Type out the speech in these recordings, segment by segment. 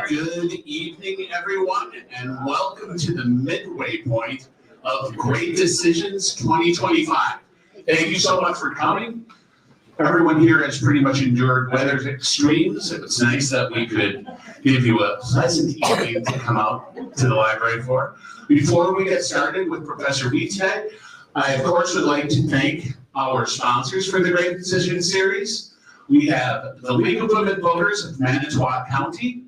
Good evening, everyone, and welcome to the midway point of Great Decisions 2025. Thank you so much for coming. Everyone here has pretty much endured weather extremes. It's nice that we could give you a pleasant evening to come out to the library for. Before we get started with Professor Wheathead, I, of course, would like to thank our sponsors for the Great Decisions series. We have the League of Women Voters of Manitowoc County,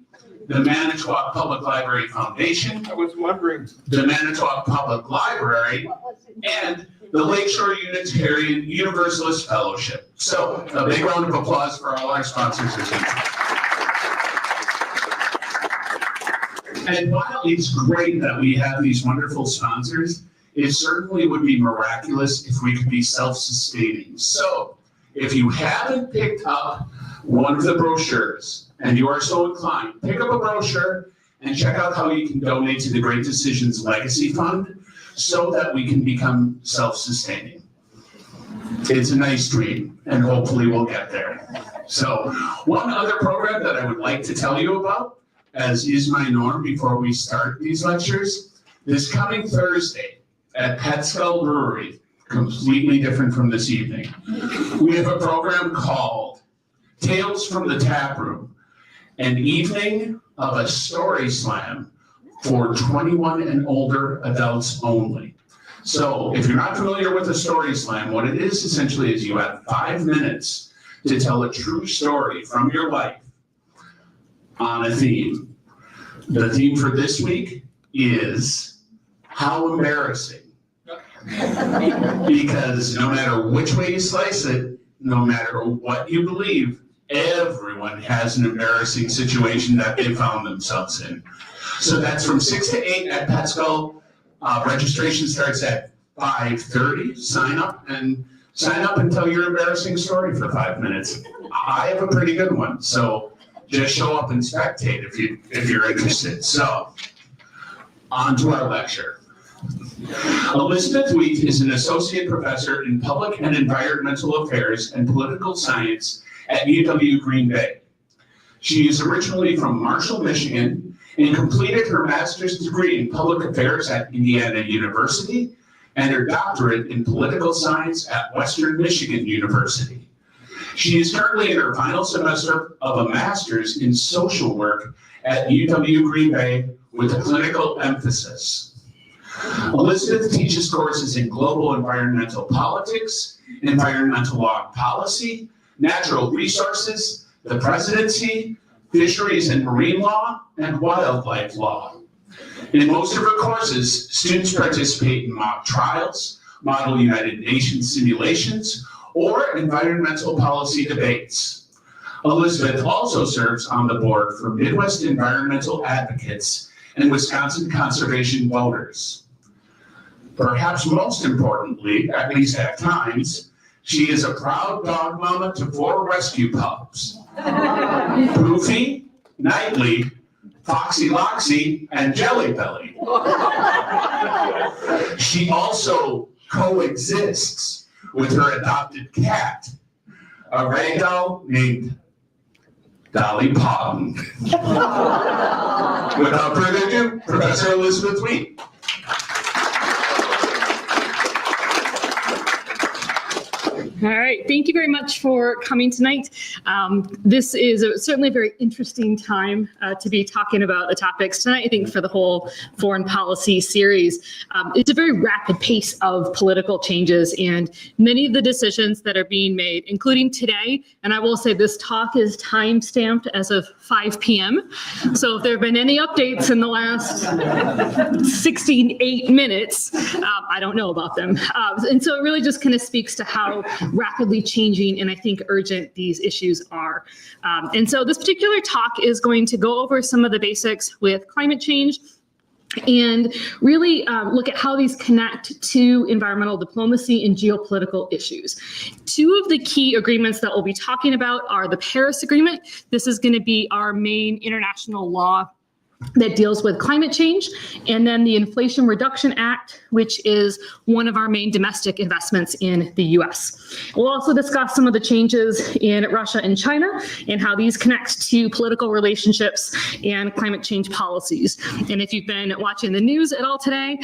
the Manitowoc Public Library Foundation, the Manitowoc Public Library, and the Lakeshore Unitarian Universalist Fellowship. So a big round of applause for all our sponsors this evening. And while it's great that we have these wonderful sponsors, it certainly would be miraculous if we could be self-sustaining. So if you haven't picked up one of the brochures, and you are so inclined, pick up a brochure and check out how you can donate to the Great Decisions Legacy Fund so that we can become self-sustaining. It's a nice dream, and hopefully we'll get there. So one other program that I would like to tell you about, as is my norm before we start these lectures, this coming Thursday at Pet Skull Brewery, completely different from this evening, we have a program called Tales from the Tap Room, an evening of a story slam for 21 and older adults only. So if you're not familiar with a story slam, what it is essentially is you have 5 minutes to tell a true story from your life on a theme. The theme for this week is how embarrassing. Because no matter which way you slice it, no matter what you believe, everyone has an embarrassing situation that they found themselves in. So that's from 6 to 8 at Pet Skull. Registration starts at 5:30. Sign up and tell your embarrassing story for 5 minutes. I have a pretty good one, so just show up and spectate if you're interested. So, on to our lecture. Elizabeth Wheat is an associate professor in public and environmental affairs and political science at UW Green Bay. She is originally from Marshall, Michigan, and completed her master's degree in public affairs at Indiana University and her doctorate in political science at Western Michigan University. She is currently in her final semester of a master's in social work at UW Green Bay with a clinical emphasis. Elizabeth teaches courses in global environmental politics, environmental law policy, natural resources, the presidency, fisheries and marine law, and wildlife law. In most of her courses, students participate in mock trials, model United Nations simulations, or environmental policy debates. Elizabeth also serves on the board for Midwest Environmental Advocates and Wisconsin Conservation Voters. Perhaps most importantly, at least at times, she is a proud dog mama to 4 rescue pups, Poofy, Nightly, Foxy Loxy, and Jelly Belly. She also coexists with her adopted cat, a ragdoll named Dolly Parton. Without further ado, Professor Elizabeth Wheat. All right, thank you very much for coming tonight. This is certainly a very interesting time to be talking about the topics tonight. I think for the whole foreign policy series, it's a very rapid pace of political changes and many of the decisions that are being made, including today. And I will say this talk is time stamped as of 5 p.m. So if there have been any updates in the last 68 minutes, I don't know about them. And so it really just kind of speaks to how rapidly changing and I think urgent these issues are. And so this particular talk is going to go over some of the basics with climate change and really look at how these connect to environmental diplomacy and geopolitical issues. 2 of the key agreements that we'll be talking about are the Paris Agreement. This is going to be our main international law that deals with climate change, and then the Inflation Reduction Act, which is one of our main domestic investments in the US. We'll also discuss some of the changes in Russia and China and how these connect to political relationships and climate change policies. And if you've been watching the news at all today,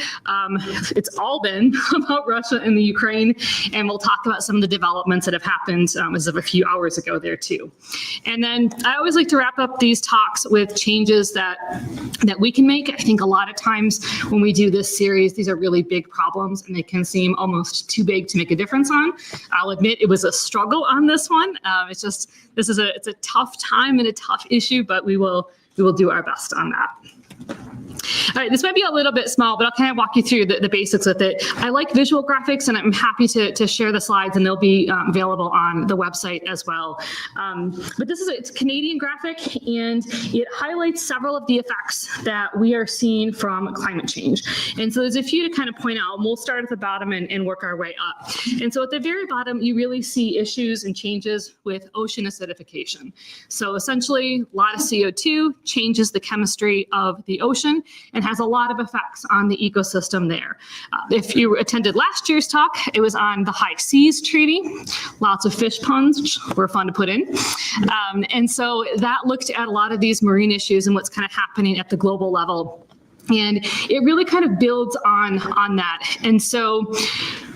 it's all been about Russia and the Ukraine, and we'll talk about some of the developments that have happened as of a few hours ago there too. And then I always like to wrap up these talks with changes that we can make. I think a lot of times when we do this series, these are really big problems and they can seem almost too big to make a difference on. I'll admit it was a struggle on this one. It's a tough time and a tough issue, but we will do our best on that. All right, this might be a little bit small, but I'll kind of walk you through the basics with it. I like visual graphics, and I'm happy to share the slides, and they'll be available on the website as well. But it's a Canadian graphic, and it highlights several of the effects that we are seeing from climate change. And so there's a few to kind of point out, and we'll start at the bottom and work our way up. And so at the very bottom, you really see issues and changes with ocean acidification. So essentially, a lot of CO2 changes the chemistry of the ocean and has a lot of effects on the ecosystem there. If you attended last year's talk, it was on the High Seas Treaty. Lots of fish puns, which were fun to put in. And so that looked at a lot of these marine issues and what's kind of happening at the global level. And it really kind of builds on that. And so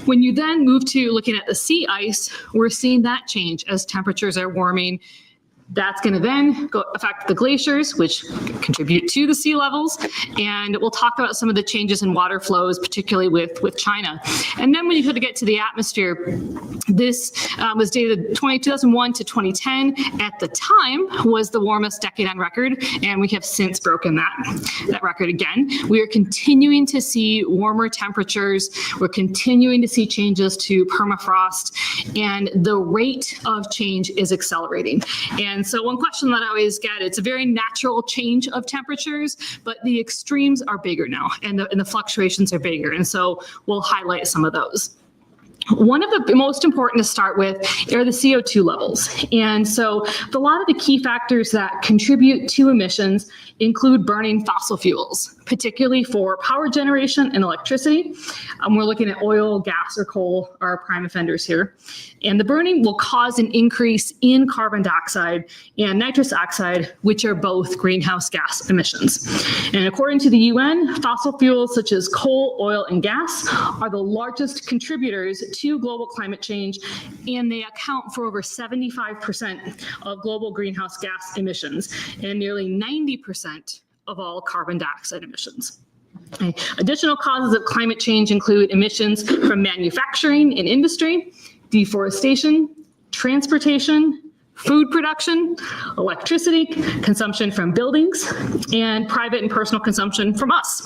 when you then move to looking at the sea ice, we're seeing that change as temperatures are warming. That's going to then affect the glaciers, which contribute to the sea levels. And we'll talk about some of the changes in water flows, particularly with China. And then when you get to the atmosphere, this was dated 2001 to 2010. At the time was the warmest decade on record, and we have since broken that record again. We are continuing to see warmer temperatures. We're continuing to see changes to permafrost, and the rate of change is accelerating. And so one question that I always get, it's a very natural change of temperatures, but the extremes are bigger now, and the fluctuations are bigger. And so we'll highlight some of those. One of the most important to start with are the CO2 levels. And so a lot of the key factors that contribute to emissions include burning fossil fuels, particularly for power generation and electricity. We're looking at oil, gas, or coal are our prime offenders here. And the burning will cause an increase in carbon dioxide and nitrous oxide, which are both greenhouse gas emissions. And according to the UN, fossil fuels such as coal, oil, and gas are the largest contributors to global climate change, and they account for over 75% of global greenhouse gas emissions and nearly 90% of all carbon dioxide emissions. Okay. Additional causes of climate change include emissions from manufacturing and industry, deforestation, transportation, food production, electricity, consumption from buildings, and private and personal consumption from us.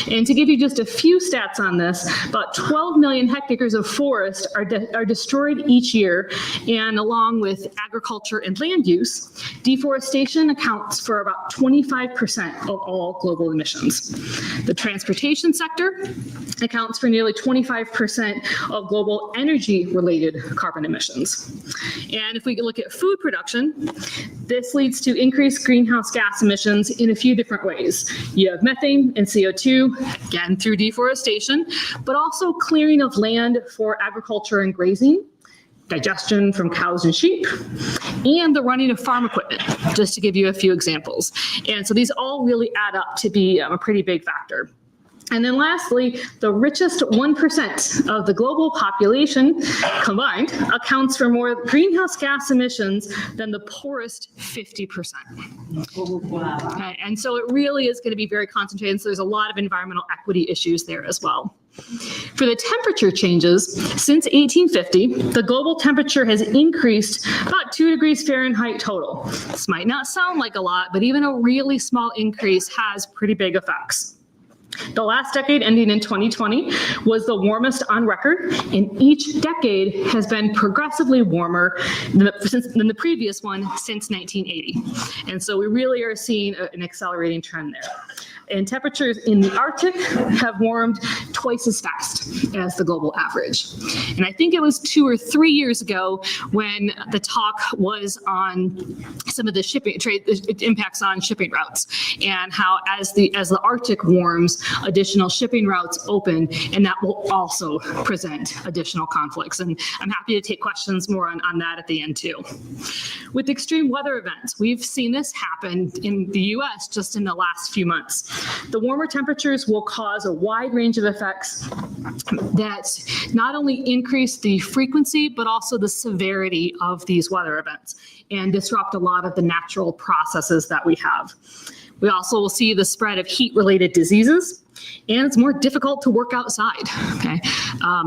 And to give you just a few stats on this, about 12 million hectares of forest are destroyed each year, and along with agriculture and land use, deforestation accounts for about 25% of all global emissions. The transportation sector accounts for nearly 25% of global energy-related carbon emissions. And if we look at food production, this leads to increased greenhouse gas emissions in a few different ways. You have methane and CO2, again through deforestation, but also clearing of land for agriculture and grazing, digestion from cows and sheep, and the running of farm equipment, just to give you a few examples. And so these all really add up to be a pretty big factor. And then lastly, the richest 1% of the global population combined accounts for more greenhouse gas emissions than the poorest 50%. Wow. Okay, and so it really is going to be very concentrated. So there's a lot of environmental equity issues there as well. For the temperature changes, since 1850, the global temperature has increased about 2 degrees Fahrenheit total. This might not sound like a lot, but even a really small increase has pretty big effects. The last decade, ending in 2020, was the warmest on record, and each decade has been progressively warmer than the previous one since 1980. And so we really are seeing an accelerating trend there. And temperatures in the Arctic have warmed twice as fast as the global average. And I think it was 2 or 3 years ago when the talk was on some of the shipping trade impacts on shipping routes, and how as the Arctic warms, additional shipping routes open, and that will also present additional conflicts. And I'm happy to take questions more on that at the end too. With extreme weather events, we've seen this happen in the US just in the last few months. The warmer temperatures will cause a wide range of effects that not only increase the frequency, but also the severity of these weather events and disrupt a lot of the natural processes that we have. We also will see the spread of heat-related diseases, and it's more difficult to work outside, okay?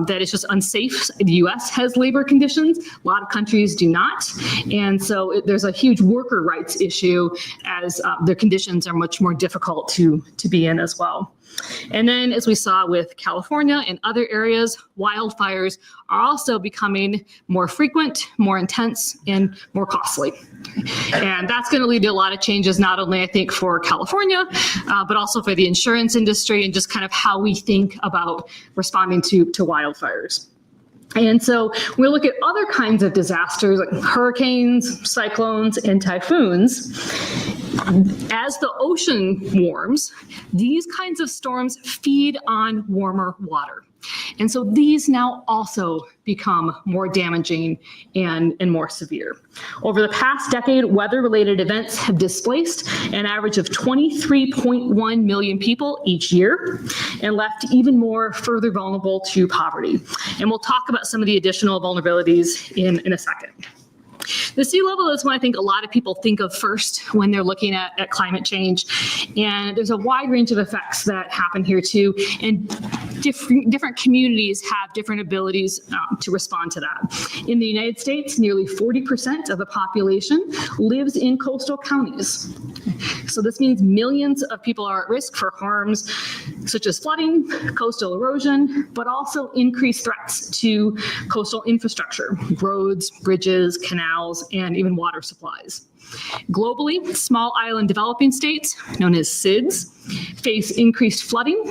That is just unsafe. The US has labor conditions, a lot of countries do not. And so there's a huge worker rights issue as their conditions are much more difficult to be in as well. And then as we saw with California and other areas, wildfires are also becoming more frequent, more intense, and more costly. And that's going to lead to a lot of changes, not only I think for California, but also for the insurance industry and just kind of how we think about responding to wildfires. And so we look at other kinds of disasters like hurricanes, cyclones, and typhoons. As the ocean warms, these kinds of storms feed on warmer water. And so these now also become more damaging and more severe. Over the past decade, weather-related events have displaced an average of 23.1 million people each year and left even more further vulnerable to poverty. And we'll talk about some of the additional vulnerabilities in a second. The sea level is what I think a lot of people think of first when they're looking at climate change. And there's a wide range of effects that happen here too. And different communities have different abilities to respond to that. In the United States, nearly 40% of the population lives in coastal counties. So this means millions of people are at risk for harms such as flooding, coastal erosion, but also increased threats to coastal infrastructure, roads, bridges, canals, and even water supplies. Globally, small island developing states, known as SIDS, face increased flooding,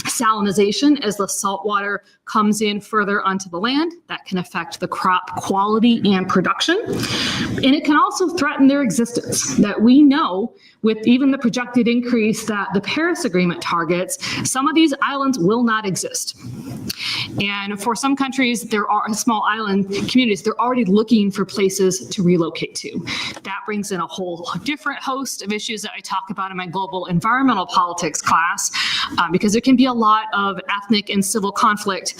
salinization as the salt water comes in further onto the land. That can affect the crop quality and production. And it can also threaten their existence. That we know with even the projected increase that the Paris Agreement targets, some of these islands will not exist. And for some countries, there are small island communities, they're already looking for places to relocate to. That brings in a whole different host of issues that I talk about in my global environmental politics class, because there can be a lot of ethnic and civil conflict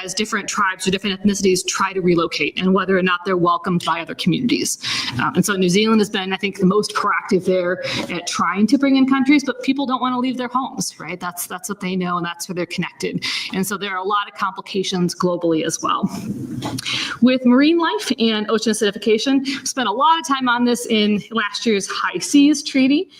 as different tribes or different ethnicities try to relocate and whether or not they're welcomed by other communities. And so New Zealand has been, I think, the most proactive there at trying to bring in countries, but people don't want to leave their homes, right? That's what they know and that's where they're connected. And so there are a lot of complications globally as well. With marine life and ocean acidification, spent a lot of time on this in last year's High Seas Treaty.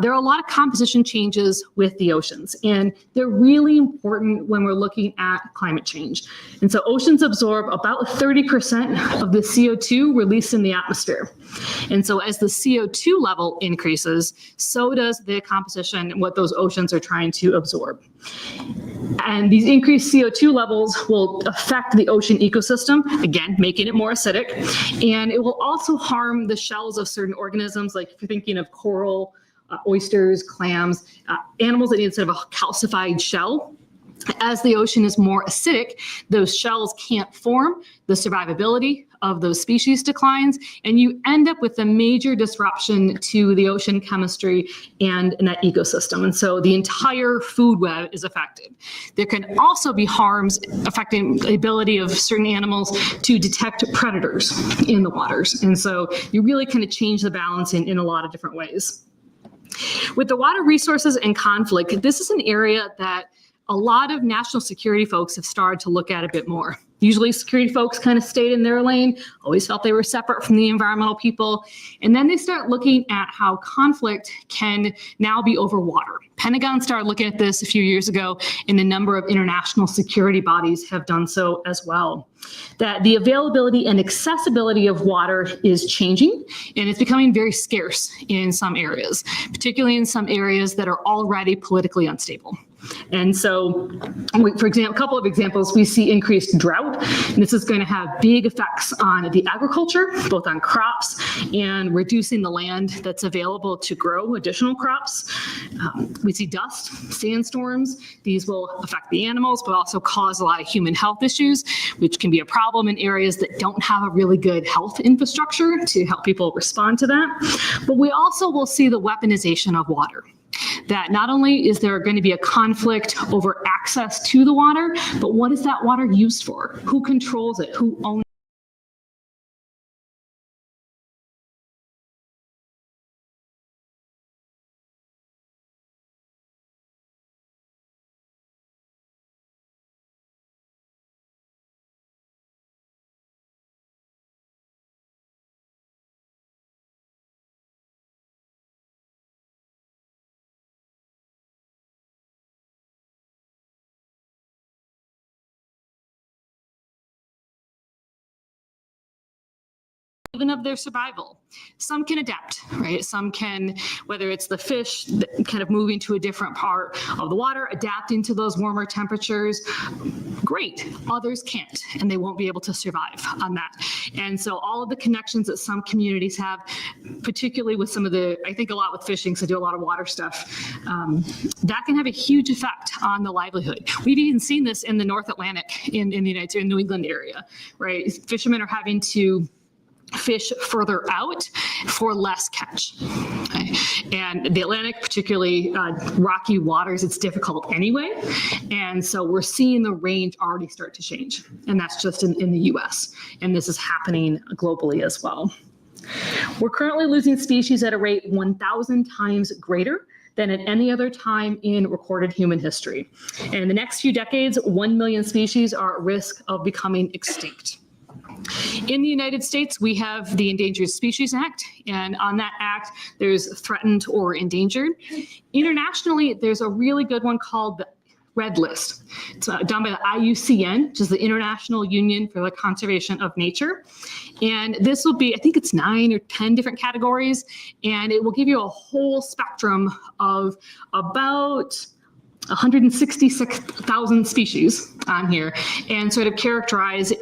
There are a lot of composition changes with the oceans, and they're really important when we're looking at climate change. And so oceans absorb about 30% of the CO2 released in the atmosphere. And so as the CO2 level increases, so does the composition and what those oceans are trying to absorb. And these increased CO2 levels will affect the ocean ecosystem, again, making it more acidic. And it will also harm the shells of certain organisms, like if you're thinking of coral, oysters, clams, animals that need sort of a calcified shell. As the ocean is more acidic, those shells can't form, the survivability of those species declines, and you end up with a major disruption to the ocean chemistry and that ecosystem. And so the entire food web is affected. There can also be harms affecting the ability of certain animals to detect predators in the waters. And so you really kind of change the balance in a lot of different ways. With the water resources and conflict, this is an area that a lot of national security folks have started to look at a bit more. Usually security folks kind of stayed in their lane, always felt they were separate from the environmental people. And then they start looking at how conflict can now be over water. Pentagon started looking at this a few years ago, and a number of international security bodies have done so as well. That the availability and accessibility of water is changing, and it's becoming very scarce in some areas, particularly in some areas that are already politically unstable. And so, for example, a couple of examples, we see increased drought, and this is going to have big effects on the agriculture, both on crops and reducing the land that's available to grow additional crops. We see dust, sandstorms. These will affect the animals, but also cause a lot of human health issues, which can be a problem in areas that don't have a really good health infrastructure to help people respond to that. But we also will see the weaponization of water. That not only is there going to be a conflict over access to the water, but what is that water used for? Who controls it? Who owns it? Even of their survival. Some can adapt, right? Some can, whether it's the fish kind of moving to a different part of the water, adapting to those warmer temperatures, great. Others can't, and they won't be able to survive on that. And so all of the connections that some communities have, particularly with some of the, I think a lot with fishing, so I do a lot of water stuff, that can have a huge effect on the livelihood. We've even seen this in the North Atlantic in the United States, in New England area, right? Fishermen are having to fish further out for less catch. Okay. And the Atlantic, particularly rocky waters, it's difficult anyway. And so we're seeing the range already start to change. And that's just in the US. And this is happening globally as well. We're currently losing species at a rate 1,000 times greater than at any other time in recorded human history. And in the next few decades, 1 million species are at risk of becoming extinct. In the United States, we have the Endangered Species Act, and on that act, there's threatened or endangered. Internationally, there's a really good one called the Red List. It's done by the IUCN, which is the International Union for the Conservation of Nature. And this will be, I think it's 9 or 10 different categories, and it will give you a whole spectrum of about 166,000 species on here, and sort of characterize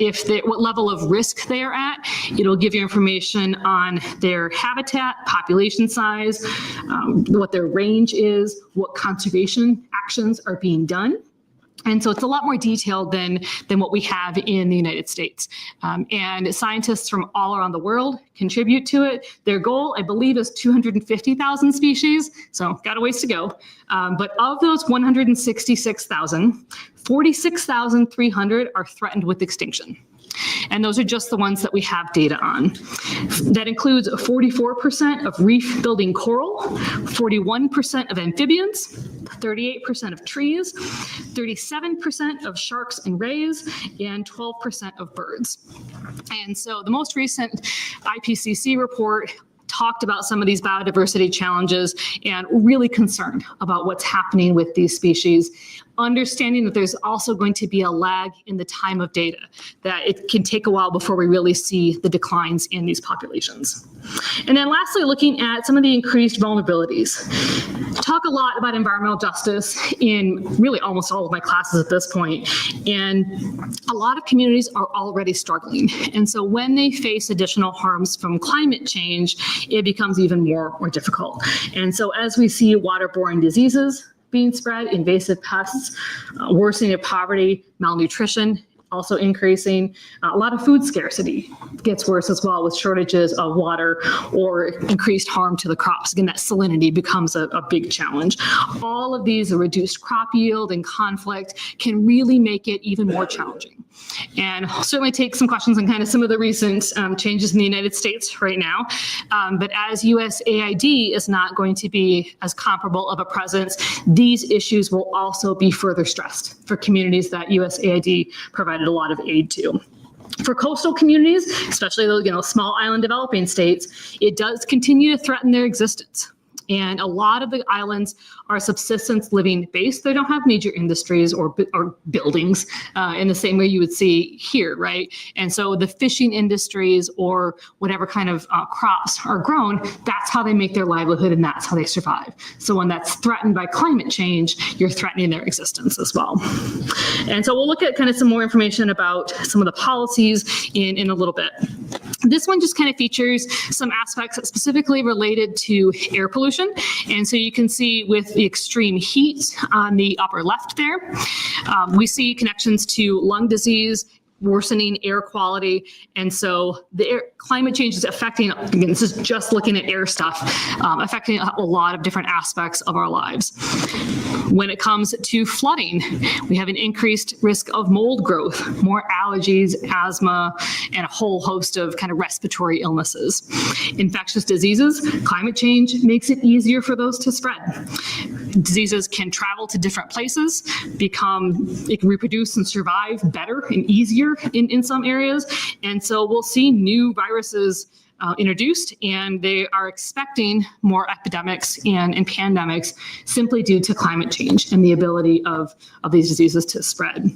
what level of risk they are at. It'll give you information on their habitat, population size, what their range is, what conservation actions are being done. And so it's a lot more detailed than what we have in the United States. And scientists from all around the world contribute to it. Their goal, I believe, is 250,000 species. So got a ways to go. But of those 166,000, 46,300 are threatened with extinction. And those are just the ones that we have data on. That includes 44% of reef-building coral, 41% of amphibians, 38% of trees, 37% of sharks and rays, and 12% of birds. And so the most recent IPCC report talked about some of these biodiversity challenges and really concerned about what's happening with these species, understanding that there's also going to be a lag in the time of data, that it can take a while before we really see the declines in these populations. And then lastly, looking at some of the increased vulnerabilities. Talk a lot about environmental justice in really almost all of my classes at this point, and a lot of communities are already struggling. And so when they face additional harms from climate change, it becomes even more difficult. And so as we see waterborne diseases being spread, invasive pests, worsening of poverty, malnutrition, also increasing. A lot of food scarcity gets worse as well with shortages of water or increased harm to the crops. Again, that salinity becomes a big challenge. All of these, a reduced crop yield and conflict, can really make it even more challenging. And I'll certainly take some questions on kind of some of the recent changes in the United States right now. But as USAID is not going to be as comparable of a presence, these issues will also be further stressed for communities that USAID provided a lot of aid to. For coastal communities, especially those small island developing states, it does continue to threaten their existence. And a lot of the islands are subsistence living based. They don't have major industries or buildings in the same way you would see here, right? And so the fishing industries or whatever kind of crops are grown, that's how they make their livelihood and that's how they survive. So when that's threatened by climate change, you're threatening their existence as well. And so we'll look at kind of some more information about some of the policies in a little bit. This one just kind of features some aspects specifically related to air pollution. And so you can see with the extreme heat on the upper left there, we see connections to lung disease, worsening air quality. And so the climate change is affecting, again, this is just looking at air stuff, affecting a lot of different aspects of our lives. When it comes to flooding, we have an increased risk of mold growth, more allergies, asthma, and a whole host of kind of respiratory illnesses. Infectious diseases, climate change makes it easier for those to spread. Diseases can travel to different places, it can reproduce and survive better and easier in some areas. And so we'll see new viruses introduced, and they are expecting more epidemics and pandemics simply due to climate change and the ability of these diseases to spread.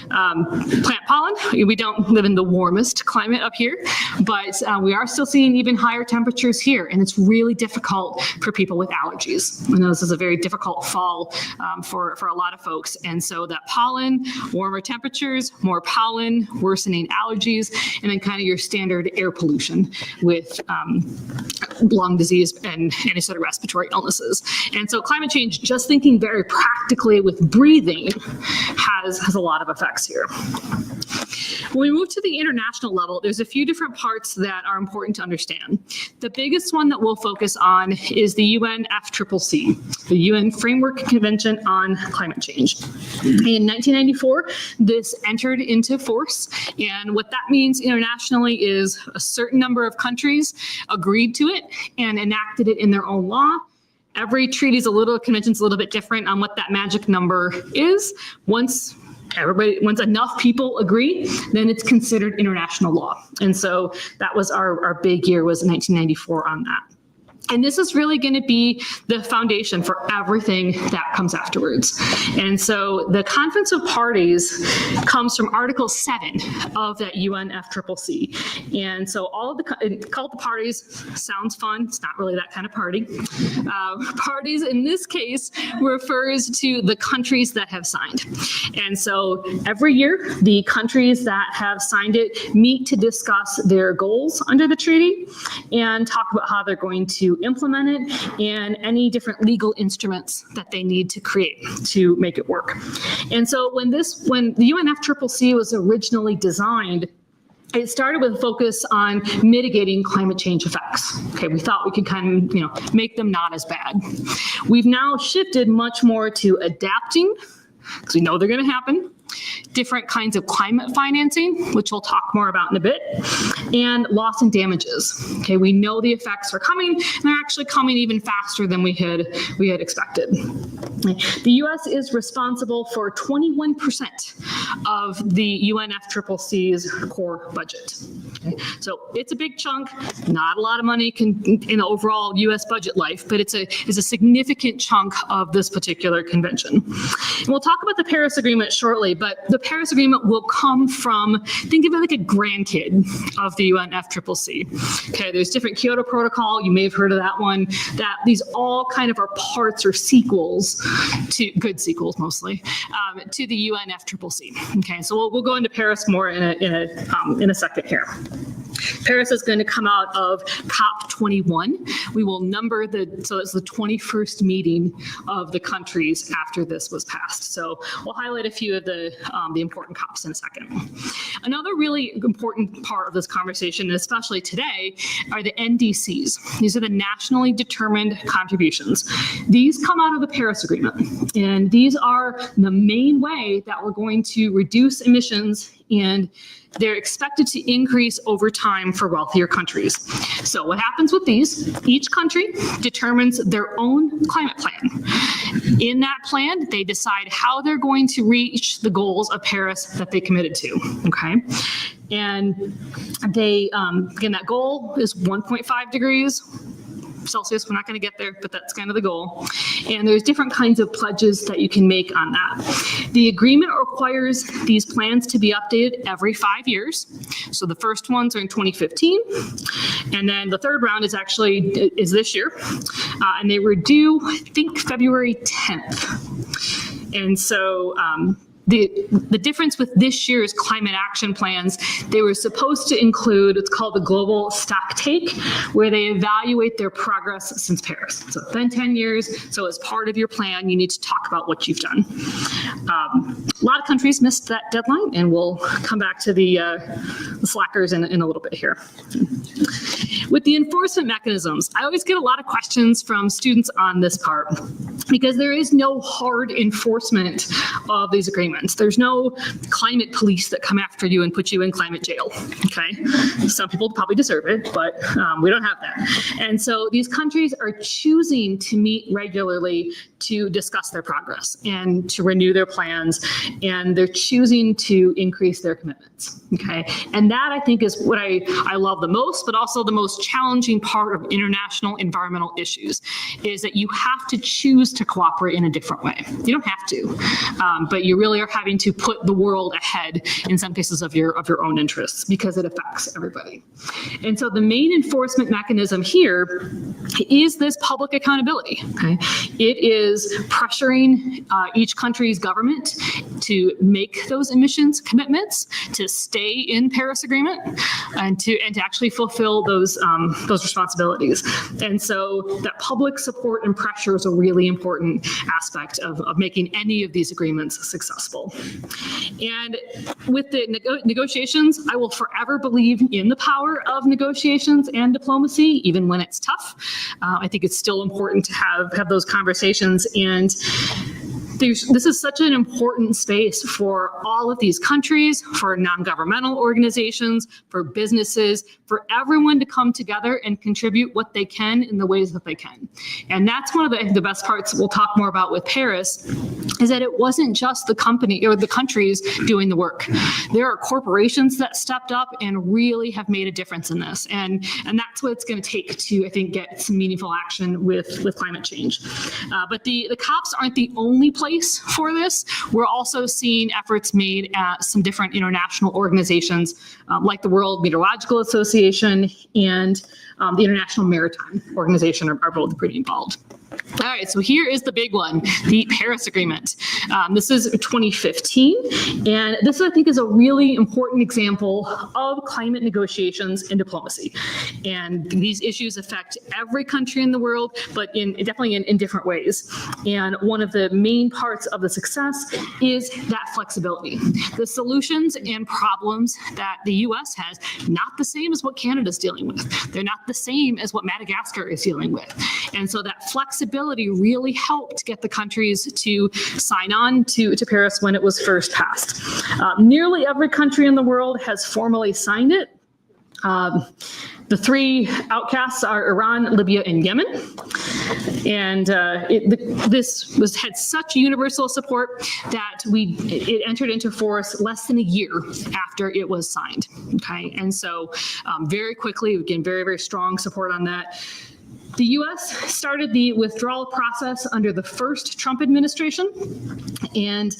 Plant pollen, we don't live in the warmest climate up here, but we are still seeing even higher temperatures here, and it's really difficult for people with allergies. I know this is a very difficult fall for a lot of folks, and so that pollen, warmer temperatures, more pollen, worsening allergies, and then kind of your standard air pollution with lung disease and any sort of respiratory illnesses. And so climate change, just thinking very practically with breathing, has a lot of effects here. When we move to the international level, there's a few different parts that are important to understand. The biggest one that we'll focus on is the UNFCCC, the UN Framework Convention on Climate Change. In 1994, this entered into force, and what that means internationally is a certain number of countries agreed to it and enacted it in their own law. Every convention's a little bit different on what that magic number is. Once enough people agree, then it's considered international law. And so that was our big year, was 1994 on that. And this is really going to be the foundation for everything that comes afterwards. And so the Conference of Parties comes from Article 7 of that UNFCCC. And so all of the parties sounds fun. It's not really that kind of party. Parties in this case refers to the countries that have signed. And so every year, the countries that have signed it meet to discuss their goals under the treaty and talk about how they're going to implement it and any different legal instruments that they need to create to make it work. And so when the UNFCCC was originally designed, it started with a focus on mitigating climate change effects. Okay, we thought we could kind of, make them not as bad. We've now shifted much more to adapting, because we know they're going to happen, different kinds of climate financing, which we'll talk more about in a bit, and loss and damages. Okay, we know the effects are coming, and they're actually coming even faster than we had expected. The U.S. is responsible for 21% of the UNFCCC's core budget. Okay, so it's a big chunk, not a lot of money in the overall U.S. budget life, but it's a significant chunk of this particular convention. And we'll talk about the Paris Agreement shortly, but the Paris Agreement will come from, think of it like a grandkid of the UNFCCC. Okay, there's different Kyoto Protocol, you may have heard of that one, that these all kind of are parts or sequels, to good sequels mostly, to the UNFCCC. Okay, so we'll go into Paris more in a second here. Paris is going to come out of COP21. We will number so it's the 21st meeting of the countries after this was passed. So we'll highlight a few of the important COPs in a second. Another really important part of this conversation, especially today, are the NDCs. These are the nationally determined contributions. These come out of the Paris Agreement, and these are the main way that we're going to reduce emissions, and they're expected to increase over time for wealthier countries. So what happens with these? Each country determines their own climate plan. In that plan, they decide how they're going to reach the goals of Paris that they committed to, okay? And they, again, that goal is 1.5 degrees Celsius. We're not going to get there, but that's kind of the goal. And there's different kinds of pledges that you can make on that. The agreement requires these plans to be updated every 5 years. So the first ones are in 2015. And then the third round is this year. And they were due, I think, February 10th. And so, the difference with this year's climate action plans, they were supposed to include, it's called the global stock take, where they evaluate their progress since Paris. So it's been 10 years, so as part of your plan, you need to talk about what you've done. A lot of countries missed that deadline, and we'll come back to the slackers in a little bit here. With the enforcement mechanisms, I always get a lot of questions from students on this part, because there is no hard enforcement of these agreements. There's no climate police that come after you and put you in climate jail, okay? Some people probably deserve it, but we don't have that. And so these countries are choosing to meet regularly to discuss their progress and to renew their plans, and they're choosing to increase their commitments, okay? And that, I think, is what I love the most, but also the most challenging part of international environmental issues, is that you have to choose to cooperate in a different way. You don't have to, but you really are having to put the world ahead in some cases of your own interests, because it affects everybody. And so the main enforcement mechanism here is this public accountability, okay? It is pressuring each country's government to make those emissions commitments, to stay in Paris Agreement, and to actually fulfill those responsibilities. And so that public support and pressure is a really important aspect of making any of these agreements successful. And with the negotiations, I will forever believe in the power of negotiations and diplomacy, even when it's tough. I think it's still important to have those conversations, and this is such an important space for all of these countries, for non-governmental organizations, for businesses, for everyone to come together and contribute what they can in the ways that they can. And that's one of the best parts we'll talk more about with Paris, is that it wasn't just the company or the countries doing the work. There are corporations that stepped up and really have made a difference in this. And that's what it's going to take to, I think, get some meaningful action with climate change. But the COPs aren't the only place for this. We're also seeing efforts made at some different international organizations, like the World Meteorological Association and the International Maritime Organization are both pretty involved. All right, so here is the big one, the Paris Agreement. This is 2015, and this, I think, is a really important example of climate negotiations and diplomacy. And these issues affect every country in the world, but definitely in different ways. And one of the main parts of the success is that flexibility. The solutions and problems that the US has, not the same as what Canada's dealing with. They're not the same as what Madagascar is dealing with. And so that flexibility really helped get the countries to sign on to Paris when it was first passed. Nearly every country in the world has formally signed it. The three outcasts are Iran, Libya, and Yemen. And this had such universal support that it entered into force less than a year after it was signed. Okay, and so very quickly, again, very, very strong support on that. The U.S. started the withdrawal process under the first Trump administration, and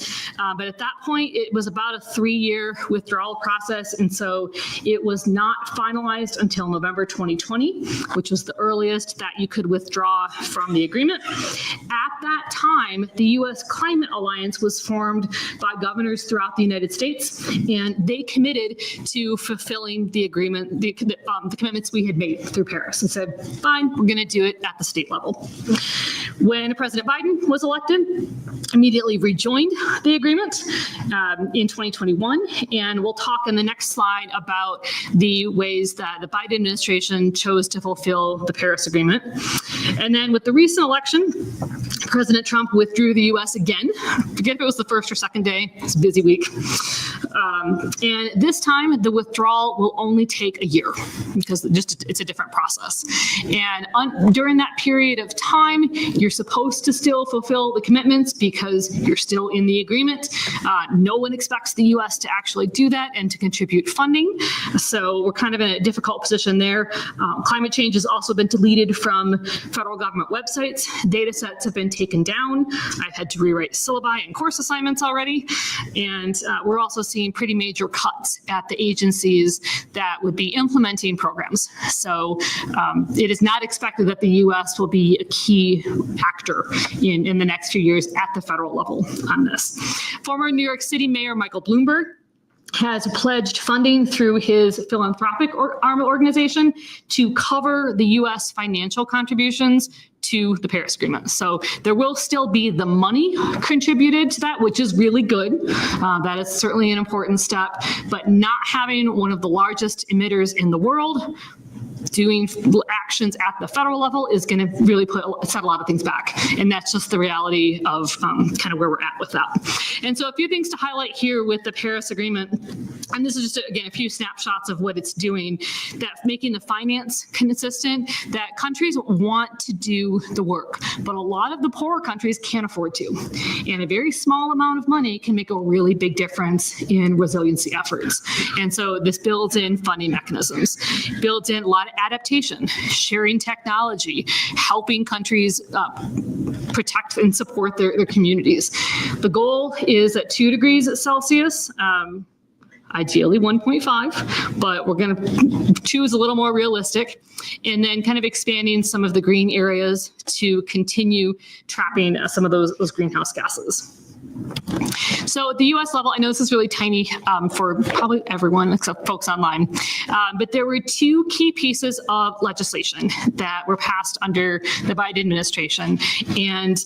but at that point, it was about a 3-year withdrawal process, and so it was not finalized until November 2020, which was the earliest that you could withdraw from the agreement. At that time, the U.S. Climate Alliance was formed by governors throughout the United States, and they committed to fulfilling the agreement, the commitments we had made through Paris, and said, fine, we're going to do it at the state level. When President Biden was elected, immediately rejoined the agreement in 2021, and we'll talk in the next slide about the ways that the Biden administration chose to fulfill the Paris Agreement. And then with the recent election, President Trump withdrew the U.S. again. Forget if it was the first or second day. It's a busy week. And this time, the withdrawal will only take a year because it's a different process. And during that period of time, you're supposed to still fulfill the commitments because you're still in the agreement. No one expects the U.S. to actually do that and to contribute funding. So we're kind of in a difficult position there. Climate change has also been deleted from federal government websites. Data sets have been taken down. I've had to rewrite syllabi and course assignments already. And we're also seeing pretty major cuts at the agencies that would be implementing programs. So it is not expected that the U.S. will be a key actor in the next few years at the federal level on this. Former New York City Mayor Michael Bloomberg has pledged funding through his philanthropic arm organization to cover the U.S. financial contributions to the Paris Agreement. So there will still be the money contributed to that, which is really good. That is certainly an important step, but not having one of the largest emitters in the world doing actions at the federal level is going to really set a lot of things back. And that's just the reality of kind of where we're at with that. And so a few things to highlight here with the Paris Agreement, and this is just, again, a few snapshots of what it's doing, that making the finance consistent, that countries want to do the work, but a lot of the poorer countries can't afford to. And a very small amount of money can make a really big difference in resiliency efforts. And so this builds in funding mechanisms, builds in a lot of adaptation, sharing technology, helping countries protect and support their communities. The goal is at 2 degrees Celsius, ideally 1.5, but we're going to choose a little more realistic, and then kind of expanding some of the green areas to continue trapping some of those greenhouse gases. So at the U.S. level, I know this is really tiny for probably everyone except folks online, but there were 2 key pieces of legislation that were passed under the Biden administration. And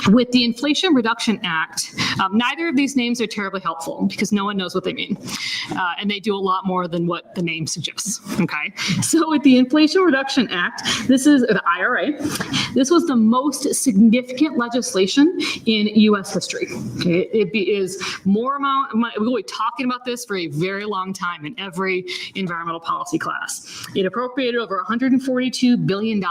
with the Inflation Reduction Act, neither of these names are terribly helpful because no one knows what they mean. And they do a lot more than what the name suggests, okay? So with the Inflation Reduction Act, this is the IRA. This was the most significant legislation in U.S. history. Okay, it is more amount of money. We'll be talking about this for a very long time in every environmental policy class. It appropriated over $142 billion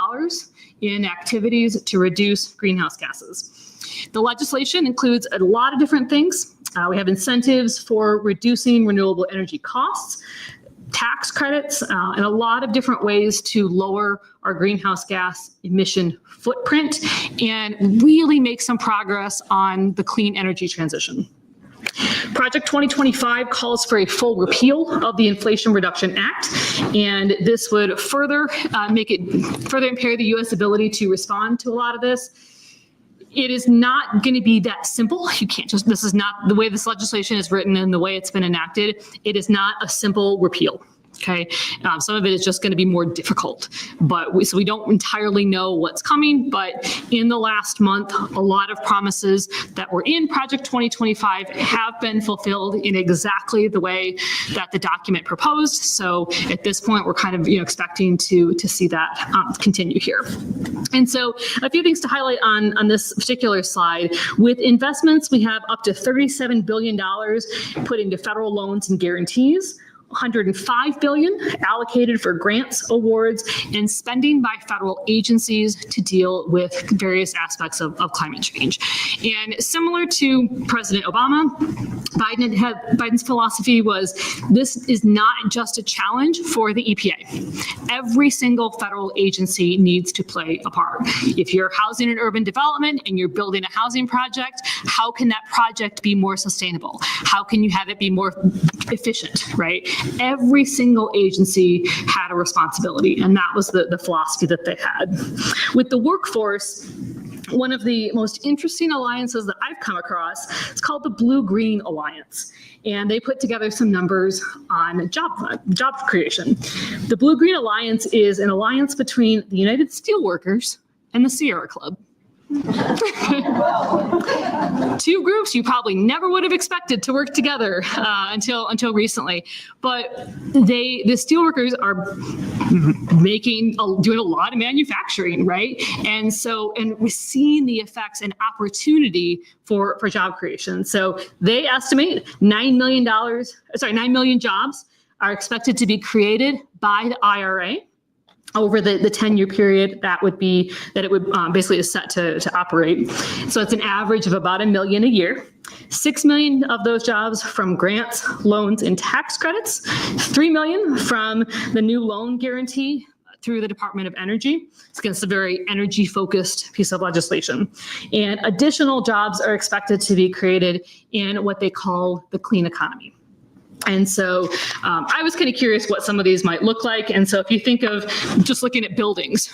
in activities to reduce greenhouse gases. The legislation includes a lot of different things. We have incentives for reducing renewable energy costs, tax credits, and a lot of different ways to lower our greenhouse gas emission footprint and really make some progress on the clean energy transition. Project 2025 calls for a full repeal of the Inflation Reduction Act, and this would further impair the U.S. ability to respond to a lot of this. It is not going to be that simple. You can't just, this is not the way this legislation is written and the way it's been enacted. It is not a simple repeal. Okay, some of it is just going to be more difficult, but so we don't entirely know what's coming. But in the last month, a lot of promises that were in Project 2025 have been fulfilled in exactly the way that the document proposed. So at this point, we're kind of expecting to see that continue here. And so a few things to highlight on this particular slide. With investments, we have up to $37 billion put into federal loans and guarantees. $105 billion allocated for grants, awards, and spending by federal agencies to deal with various aspects of climate change. And similar to President Obama, Biden's philosophy was, this is not just a challenge for the EPA. Every single federal agency needs to play a part. If you're housing and urban development and you're building a housing project, how can that project be more sustainable? How can you have it be more efficient, right? Every single agency had a responsibility, and that was the philosophy that they had. With the workforce, one of the most interesting alliances that I've come across is called the Blue-Green Alliance. And they put together some numbers on job creation. The Blue-Green Alliance is an alliance between the United Steelworkers and the Sierra Club. Two groups you probably never would have expected to work together until recently, but the steelworkers are doing a lot of manufacturing, right? And we're seeing the effects and opportunity for job creation. So they estimate $9 million jobs are expected to be created by the IRA over the 10-year period that it would basically is set to operate. So it's an average of about $1 million a year. 6 million of those jobs from grants, loans, and tax credits. 3 million from the new loan guarantee through the Department of Energy. It's a very energy-focused piece of legislation. And additional jobs are expected to be created in what they call the clean economy. And so I was kind of curious what some of these might look like. And so if you think of just looking at buildings,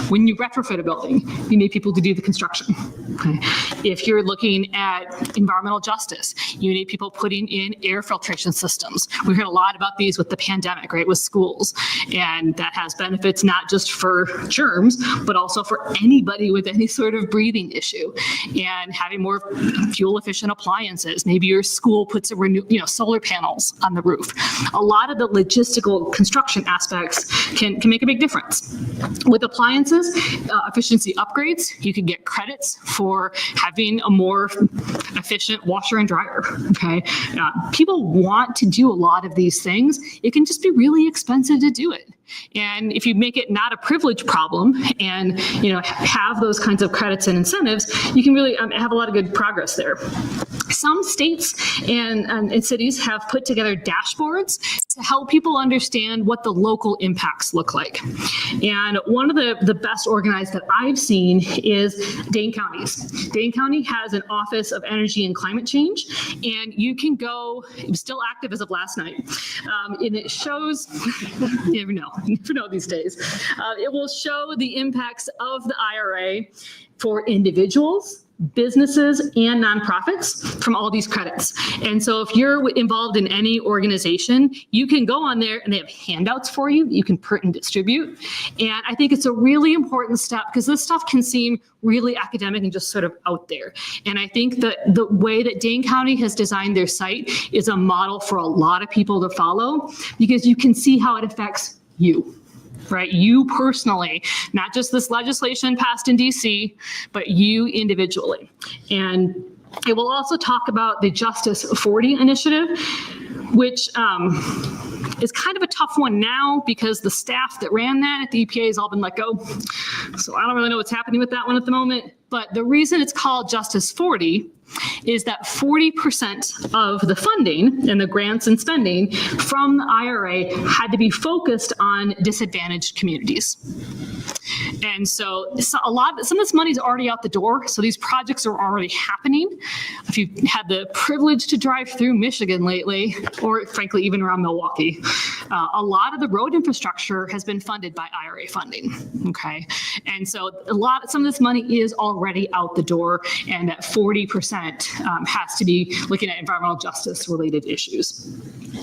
when you retrofit a building, you need people to do the construction. Okay. If you're looking at environmental justice, you need people putting in air filtration systems. We heard a lot about these with the pandemic, right, with schools. And that has benefits not just for germs, but also for anybody with any sort of breathing issue. And having more fuel efficient appliances. Maybe your school puts solar panels on the roof. A lot of the logistical construction aspects can make a big difference. With appliances, efficiency upgrades, you can get credits for having a more efficient washer and dryer. Okay, people want to do a lot of these things. It can just be really expensive to do it. And if you make it not a privilege problem and have those kinds of credits and incentives, you can really have a lot of good progress there. Some states and cities have put together dashboards to help people understand what the local impacts look like. And one of the best organized that I've seen is Dane County's. Dane County has an Office of Energy and Climate Change, and you can go, it was still active as of last night, and it shows, you never know these days, it will show the impacts of the IRA for individuals, businesses, and nonprofits from all these credits. And so if you're involved in any organization, you can go on there and they have handouts for you. You can print and distribute. And I think it's a really important step because this stuff can seem really academic and just sort of out there. And I think that the way that Dane County has designed their site is a model for a lot of people to follow because you can see how it affects you. Right? You personally, not just this legislation passed in DC, but you individually. And it will also talk about the Justice 40 initiative, which is kind of a tough one now because the staff that ran that at the EPA has all been let go. So I don't really know what's happening with that one at the moment. But the reason it's called Justice 40 is that 40% of the funding and the grants and spending from the IRA had to be focused on disadvantaged communities. And so some of this money is already out the door. So these projects are already happening. If you've had the privilege to drive through Michigan lately, or frankly, even around Milwaukee, a lot of the road infrastructure has been funded by IRA funding. Okay. And so some of this money is already out the door, and that 40% has to be looking at environmental justice related issues.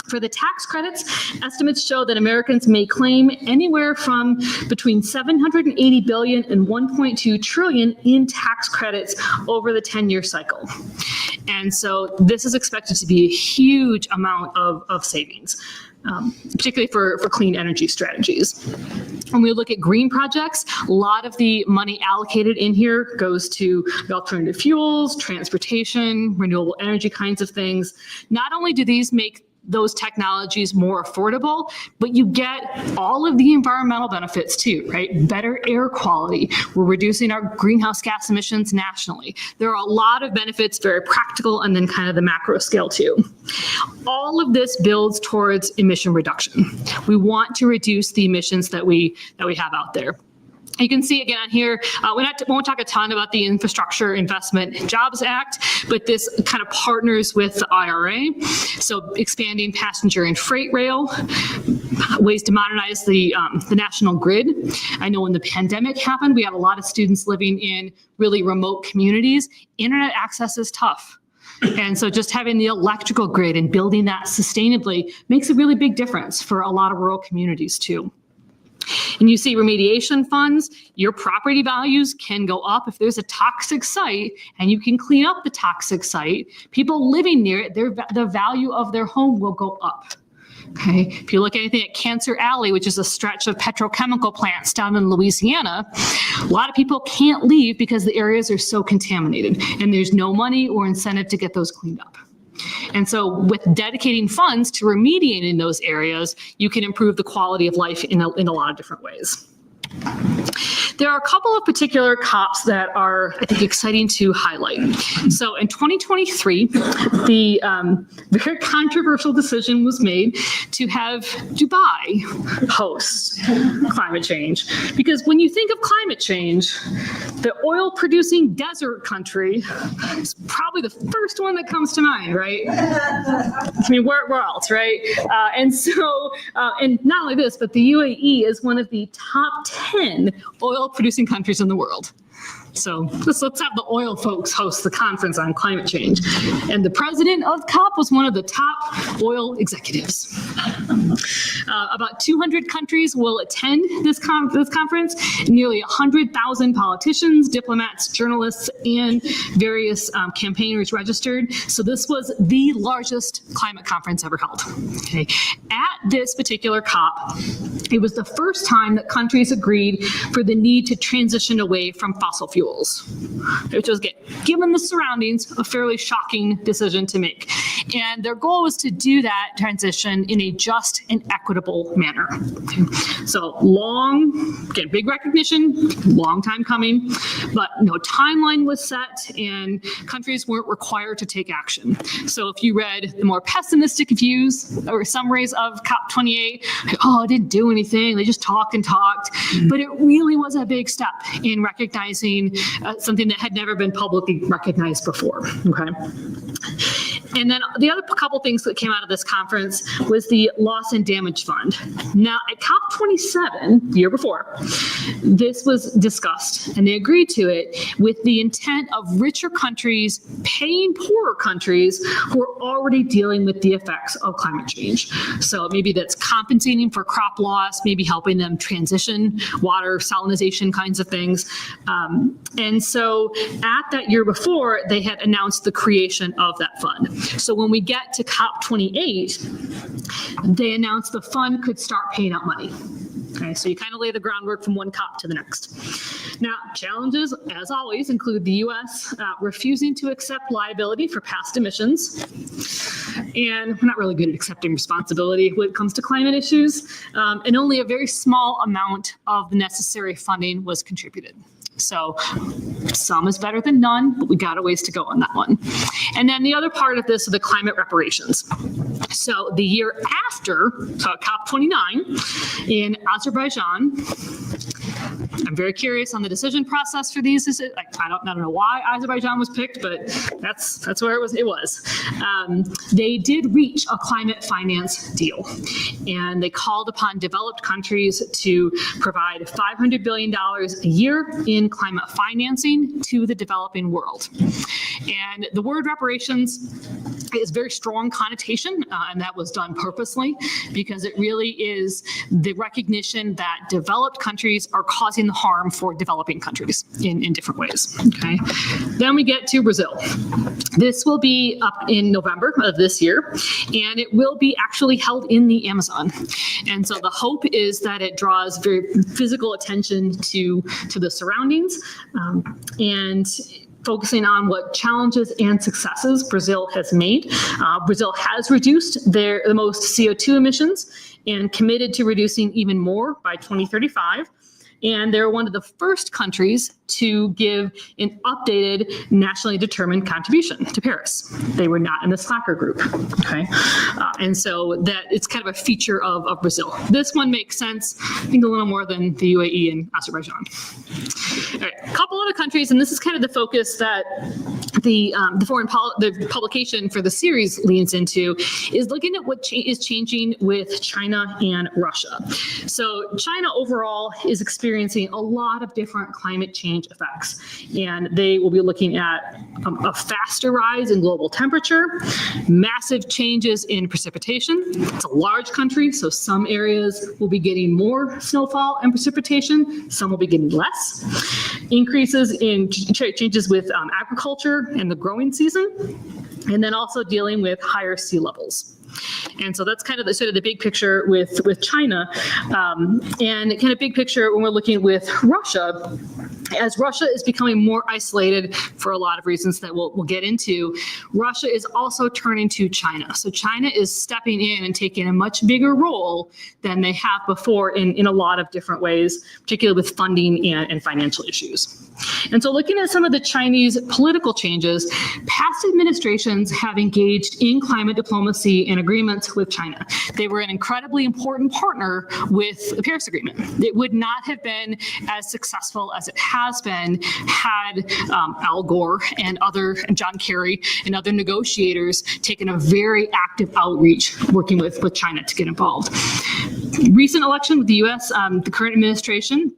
For the tax credits, estimates show that Americans may claim anywhere from between $780 billion and $1.2 trillion in tax credits over the 10-year cycle. And so this is expected to be a huge amount of savings. Particularly for clean energy strategies. When we look at green projects, a lot of the money allocated in here goes to alternative fuels, transportation, renewable energy kinds of things. Not only do these make those technologies more affordable, but you get all of the environmental benefits too, right? Better air quality. We're reducing our greenhouse gas emissions nationally. There are a lot of benefits, very practical, and then kind of the macro scale too. All of this builds towards emission reduction. We want to reduce the emissions that we have out there. You can see again on here, we won't talk a ton about the Infrastructure Investment and Jobs Act, but this kind of partners with the IRA. So expanding passenger and freight rail, ways to modernize the national grid. I know when the pandemic happened, we had a lot of students living in really remote communities. Internet access is tough. And so just having the electrical grid and building that sustainably makes a really big difference for a lot of rural communities too. And you see remediation funds, your property values can go up if there's a toxic site and you can clean up the toxic site. People living near it, the value of their home will go up. Okay. If you look at anything at Cancer Alley, which is a stretch of petrochemical plants down in Louisiana, a lot of people can't leave because the areas are so contaminated and there's no money or incentive to get those cleaned up. And so with dedicating funds to remediating those areas, you can improve the quality of life in a lot of different ways. There are a couple of particular COPs that are, I think, exciting to highlight. So in 2023, the very controversial decision was made to have Dubai host climate change. Because when you think of climate change, the oil-producing desert country is probably the first one that comes to mind, right? I mean, where else, right? And not only this, but the UAE is one of the top 10 oil-producing countries in the world. So let's have the oil folks host the conference on climate change. And the president of COP was one of the top oil executives. About 200 countries will attend this conference. Nearly 100,000 politicians, diplomats, journalists, and various campaigners registered. So this was the largest climate conference ever held. Okay. At this particular COP, it was the first time that countries agreed for the need to transition away from fossil fuels, which was, given the surroundings, a fairly shocking decision to make. And their goal was to do that transition in a just and equitable manner. Okay. So big recognition, long time coming, but no timeline was set and countries weren't required to take action. So if you read the more pessimistic views or summaries of COP28, it didn't do anything, they just talked and talked, but it really was a big step in recognizing something that had never been publicly recognized before. Okay. And then the other couple things that came out of this conference was the Loss and Damage Fund. Now, at COP27, the year before, this was discussed, and they agreed to it with the intent of richer countries paying poorer countries who are already dealing with the effects of climate change. So maybe that's compensating for crop loss, maybe helping them transition, water salinization kinds of things. And so at that year before, they had announced the creation of that fund. So when we get to COP28, they announced the fund could start paying out money. Okay, so you kind of lay the groundwork from one COP to the next. Now, challenges, as always, include the U.S. Refusing to accept liability for past emissions. And we're not really good at accepting responsibility when it comes to climate issues. And only a very small amount of the necessary funding was contributed. So some is better than none, but we got a ways to go on that one. And then the other part of this are the climate reparations. So the year after COP29 in Azerbaijan, I'm very curious on the decision process for these. I don't know why Azerbaijan was picked, but that's where it was. They did reach a climate finance deal, and they called upon developed countries to provide $500 billion a year in climate financing to the developing world. And the word reparations is very strong connotation, and that was done purposely because it really is the recognition that developed countries are causing the harm for developing countries in different ways. Okay. Then we get to Brazil. This will be up in November of this year, and it will be actually held in the Amazon. And so the hope is that it draws very physical attention to the surroundings, and focusing on what challenges and successes Brazil has made. Brazil has reduced the most CO2 emissions and committed to reducing even more by 2035. And they're one of the first countries to give an updated nationally determined contribution to Paris. They were not in the slacker group, okay? And so that it's kind of a feature of Brazil. This one makes sense, I think a little more than the UAE and Azerbaijan. All right, a couple other countries, and this is kind of the focus that the publication for the series leans into, is looking at what is changing with China and Russia. So China overall is experiencing a lot of different climate change effects, and they will be looking at a faster rise in global temperature, massive changes in precipitation. It's a large country, so some areas will be getting more snowfall and precipitation, some will be getting less. Increases in changes with agriculture and the growing season, and then also dealing with higher sea levels. And so that's kind of the sort of the big picture with China, and kind of big picture when we're looking with Russia. As Russia is becoming more isolated for a lot of reasons that we'll get into, Russia is also turning to China. So China is stepping in and taking a much bigger role than they have before in a lot of different ways, particularly with funding and financial issues. And so looking at some of the Chinese political changes, past administrations have engaged in climate diplomacy and agreements with China. They were an incredibly important partner with the Paris Agreement. It would not have been as successful as it has been had Al Gore and John Kerry and other negotiators taken a very active outreach working with China to get involved. Recent election with the U.S., the current administration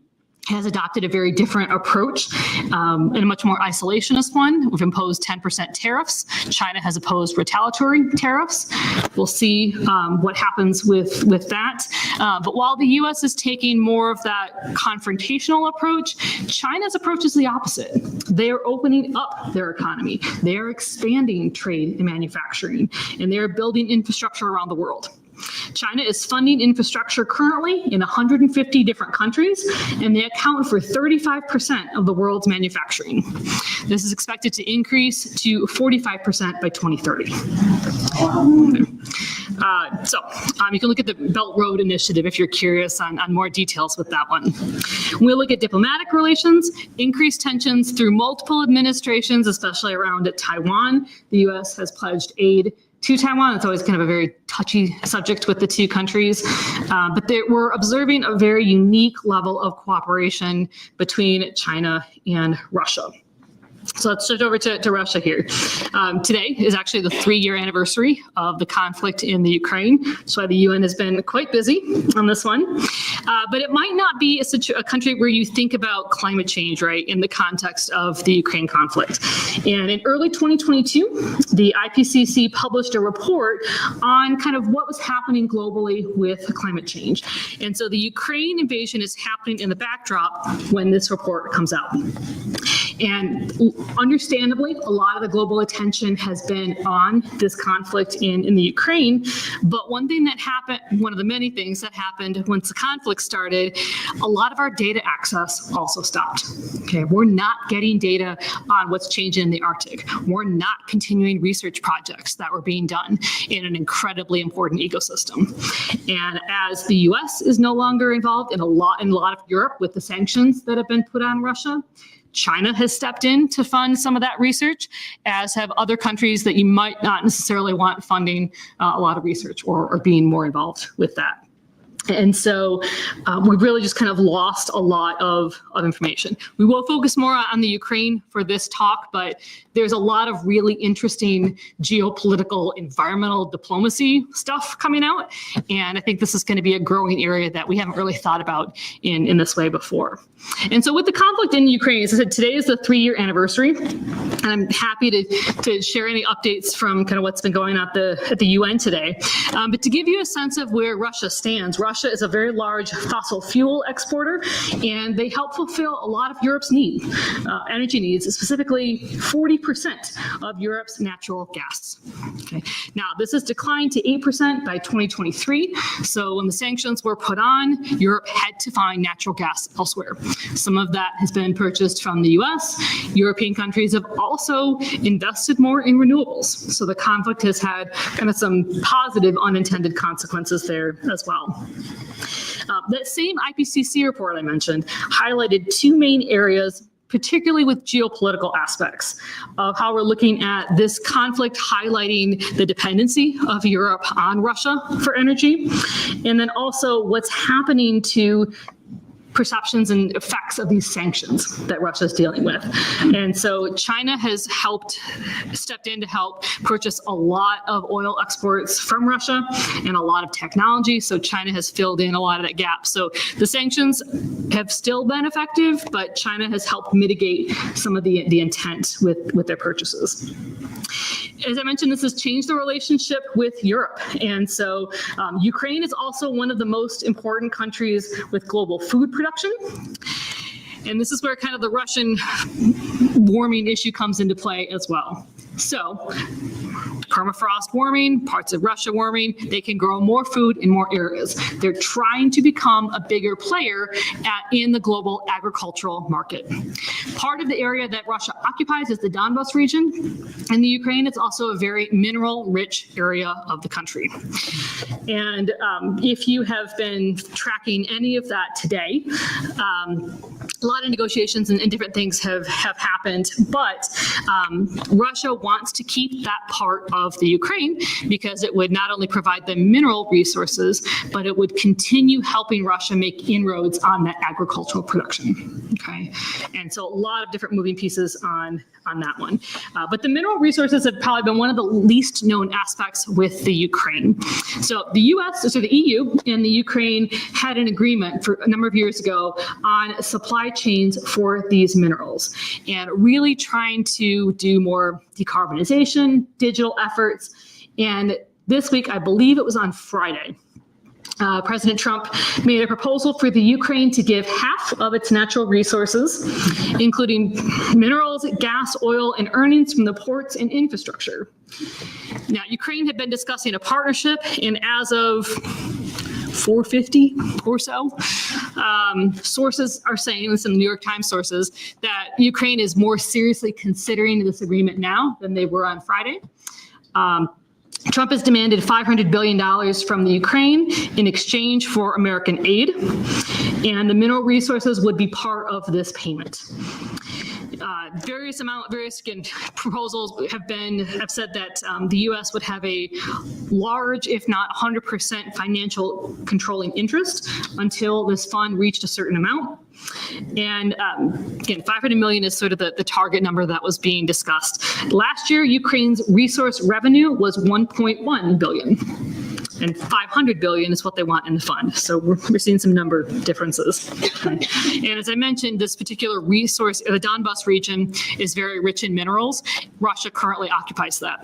has adopted a very different approach and a much more isolationist one. We've imposed 10% tariffs. China has opposed retaliatory tariffs. We'll see what happens with that. But while the U.S. is taking more of that confrontational approach, China's approach is the opposite. They are opening up their economy. They are expanding trade and manufacturing, and they are building infrastructure around the world. China is funding infrastructure currently in 150 different countries, and they account for 35% of the world's manufacturing. This is expected to increase to 45% by 2030. You can look at the Belt Road Initiative if you're curious on more details with that one. We'll look at diplomatic relations, increased tensions through multiple administrations, especially around Taiwan. The U.S. has pledged aid to Taiwan. It's always kind of a very touchy subject with the two countries, but we're observing a very unique level of cooperation between China and Russia. So let's shift over to Russia here. Today is actually the 3-year anniversary of the conflict in the Ukraine. That's why the UN has been quite busy on this one. But it might not be a country where you think about climate change, right, in the context of the Ukraine conflict. And in early 2022, the IPCC published a report on kind of what was happening globally with climate change. And so the Ukraine invasion is happening in the backdrop when this report comes out. And understandably, a lot of the global attention has been on this conflict in the Ukraine. But one thing that happened, one of the many things that happened once the conflict started, a lot of our data access also stopped. Okay, we're not getting data on what's changing in the Arctic. We're not continuing research projects that were being done in an incredibly important ecosystem. And as the US is no longer involved in a lot of Europe with the sanctions that have been put on Russia, China has stepped in to fund some of that research, as have other countries that you might not necessarily want funding a lot of research or being more involved with that. And so we've really just kind of lost a lot of information. We will focus more on the Ukraine for this talk, but there's a lot of really interesting geopolitical, environmental diplomacy stuff coming out. And I think this is going to be a growing area that we haven't really thought about in this way before. And so with the conflict in Ukraine, as I said, today is the 3-year anniversary. And I'm happy to share any updates from kind of what's been going on at the UN today. But to give you a sense of where Russia stands, Russia Russia is a very large fossil fuel exporter, and they help fulfill a lot of Europe's energy needs, specifically 40% of Europe's natural gas. Okay. Now, this has declined to 8% by 2023. So when the sanctions were put on, Europe had to find natural gas elsewhere. Some of that has been purchased from the US. European countries have also invested more in renewables. So the conflict has had kind of some positive unintended consequences there as well. That same IPCC report I mentioned highlighted two main areas, particularly with geopolitical aspects of how we're looking at this conflict highlighting the dependency of Europe on Russia for energy, and then also what's happening to perceptions and effects of these sanctions that Russia is dealing with. And so China has stepped in to help purchase a lot of oil exports from Russia and a lot of technology. So China has filled in a lot of that gap. So the sanctions have still been effective, but China has helped mitigate some of the intent with their purchases. As I mentioned, this has changed the relationship with Europe. And so Ukraine is also one of the most important countries with global food production. And this is where kind of the Russian warming issue comes into play as well. So permafrost warming, parts of Russia warming, they can grow more food in more areas. They're trying to become a bigger player in the global agricultural market. Part of the area that Russia occupies is the Donbas region. And the Ukraine is also a very mineral-rich area of the country. And if you have been tracking any of that today, a lot of negotiations and different things have happened, but Russia wants to keep that part of the Ukraine because it would not only provide them mineral resources, but it would continue helping Russia make inroads on that agricultural production. Okay, and so a lot of different moving pieces on that one. But the mineral resources have probably been one of the least known aspects with the Ukraine. So the EU and the Ukraine had an agreement for a number of years ago on supply chains for these minerals and really trying to do more decarbonization, digital efforts. And this week, I believe it was on Friday, President Trump made a proposal for the Ukraine to give half of its natural resources, including minerals, gas, oil, and earnings from the ports and infrastructure. Now, Ukraine had been discussing a partnership, and as of 4:50 or so, sources are saying, some New York Times sources, that Ukraine is more seriously considering this agreement now than they were on Friday. Trump has demanded $500 billion from the Ukraine in exchange for American aid, and the mineral resources would be part of this payment. Various proposals have said that the U.S. would have a large, if not 100% financial controlling interest until this fund reached a certain amount. And again, 500 million is sort of the target number that was being discussed. Last year, Ukraine's resource revenue was 1.1 billion. And 500 billion is what they want in the fund. So we're seeing some number differences. And as I mentioned, this particular resource, the Donbas region, is very rich in minerals. Russia currently occupies that.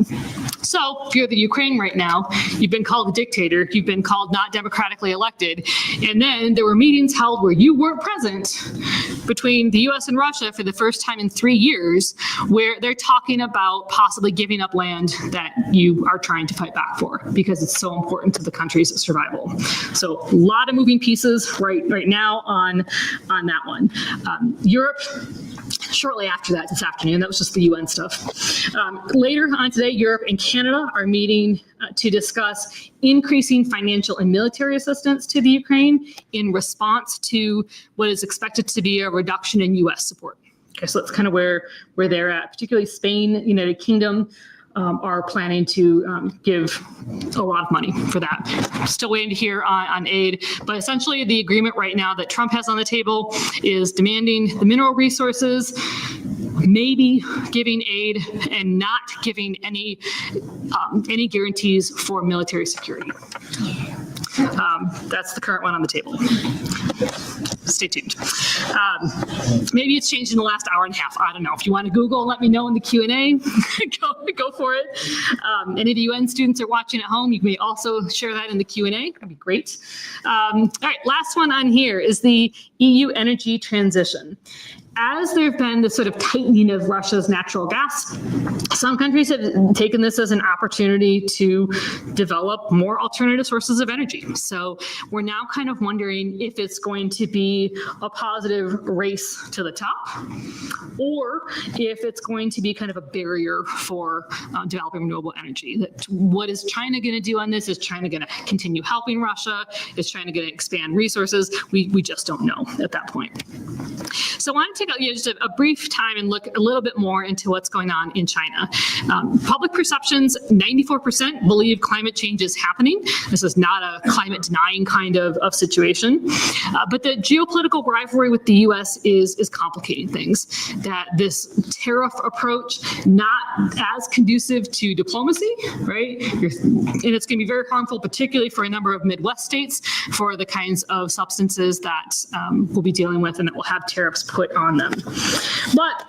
So if you're the Ukraine right now, you've been called a dictator, you've been called not democratically elected, and then there were meetings held where you weren't present between the US and Russia for the first time in 3 years, where they're talking about possibly giving up land that you are trying to fight back for because it's so important to the country's survival. So a lot of moving pieces right now on that one. Europe, shortly after that this afternoon, that was just the UN stuff. Later on today, Europe and Canada are meeting to discuss increasing financial and military assistance to the Ukraine in response to what is expected to be a reduction in US support. Okay, so that's kind of where they're at, particularly Spain, United Kingdom, are planning to give a lot of money for that. Still waiting to hear on aid, but essentially the agreement right now that Trump has on the table is demanding the mineral resources, maybe giving aid, and not giving any guarantees for military security. That's the current one on the table. Stay tuned. Maybe it's changed in the last hour and a half. I don't know. If you want to Google and let me know in the Q&A, go for it. Any of the UN students are watching at home, you may also share that in the Q&A. That'd be great. All right, last one on here is the EU energy transition. As there have been this sort of tightening of Russia's natural gas, some countries have taken this as an opportunity to develop more alternative sources of energy. So we're now kind of wondering if it's going to be a positive race to the top, or if it's going to be kind of a barrier for developing renewable energy. What is China going to do on this? Is China going to continue helping Russia? Is China going to expand resources? We just don't know at that point. So I want to take just a brief time and look a little bit more into what's going on in China. Public perceptions, 94% believe climate change is happening. This is not a climate denying kind of situation. But the geopolitical rivalry with the U.S. is complicating things. That this tariff approach, not as conducive to diplomacy, right? And it's going to be very harmful, particularly for a number of Midwest states, for the kinds of substances that we'll be dealing with and that will have tariffs put on them. But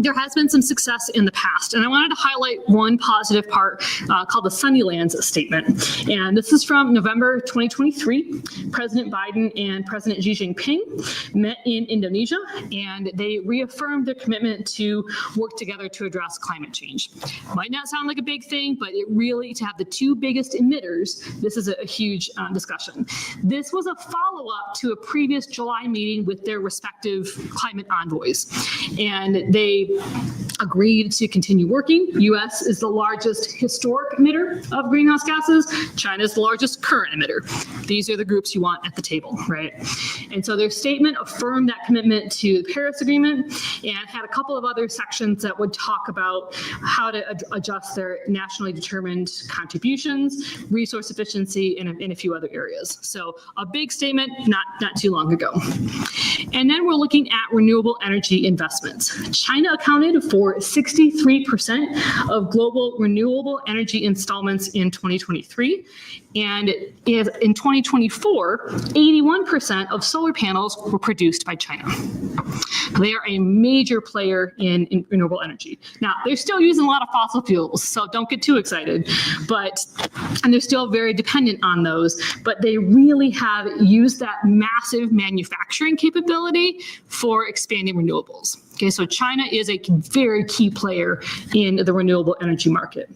there has been some success in the past, and I wanted to highlight one positive part called the Sunnylands Statement. And this is from November 2023. President Biden and President Xi Jinping met in Indonesia, and they reaffirmed their commitment to work together to address climate change. Might not sound like a big thing, but it really, to have the two biggest emitters, this is a huge discussion. This was a follow-up to a previous July meeting with their respective climate envoys, and they agreed to continue working. U.S. is the largest historic emitter of greenhouse gases. China is the largest current emitter. These are the groups you want at the table, right? And so their statement affirmed that commitment to the Paris Agreement and had a couple of other sections that would talk about how to adjust their nationally determined contributions, resource efficiency, and a few other areas. So a big statement not too long ago. And then we're looking at renewable energy investments. China accounted for 63% of global renewable energy installments in 2023. And in 2024, 81% of solar panels were produced by China. They are a major player in renewable energy. Now, they're still using a lot of fossil fuels, so don't get too excited. And they're still very dependent on those, but they really have used that massive manufacturing capability for expanding renewables. Okay, so China is a very key player in the renewable energy market.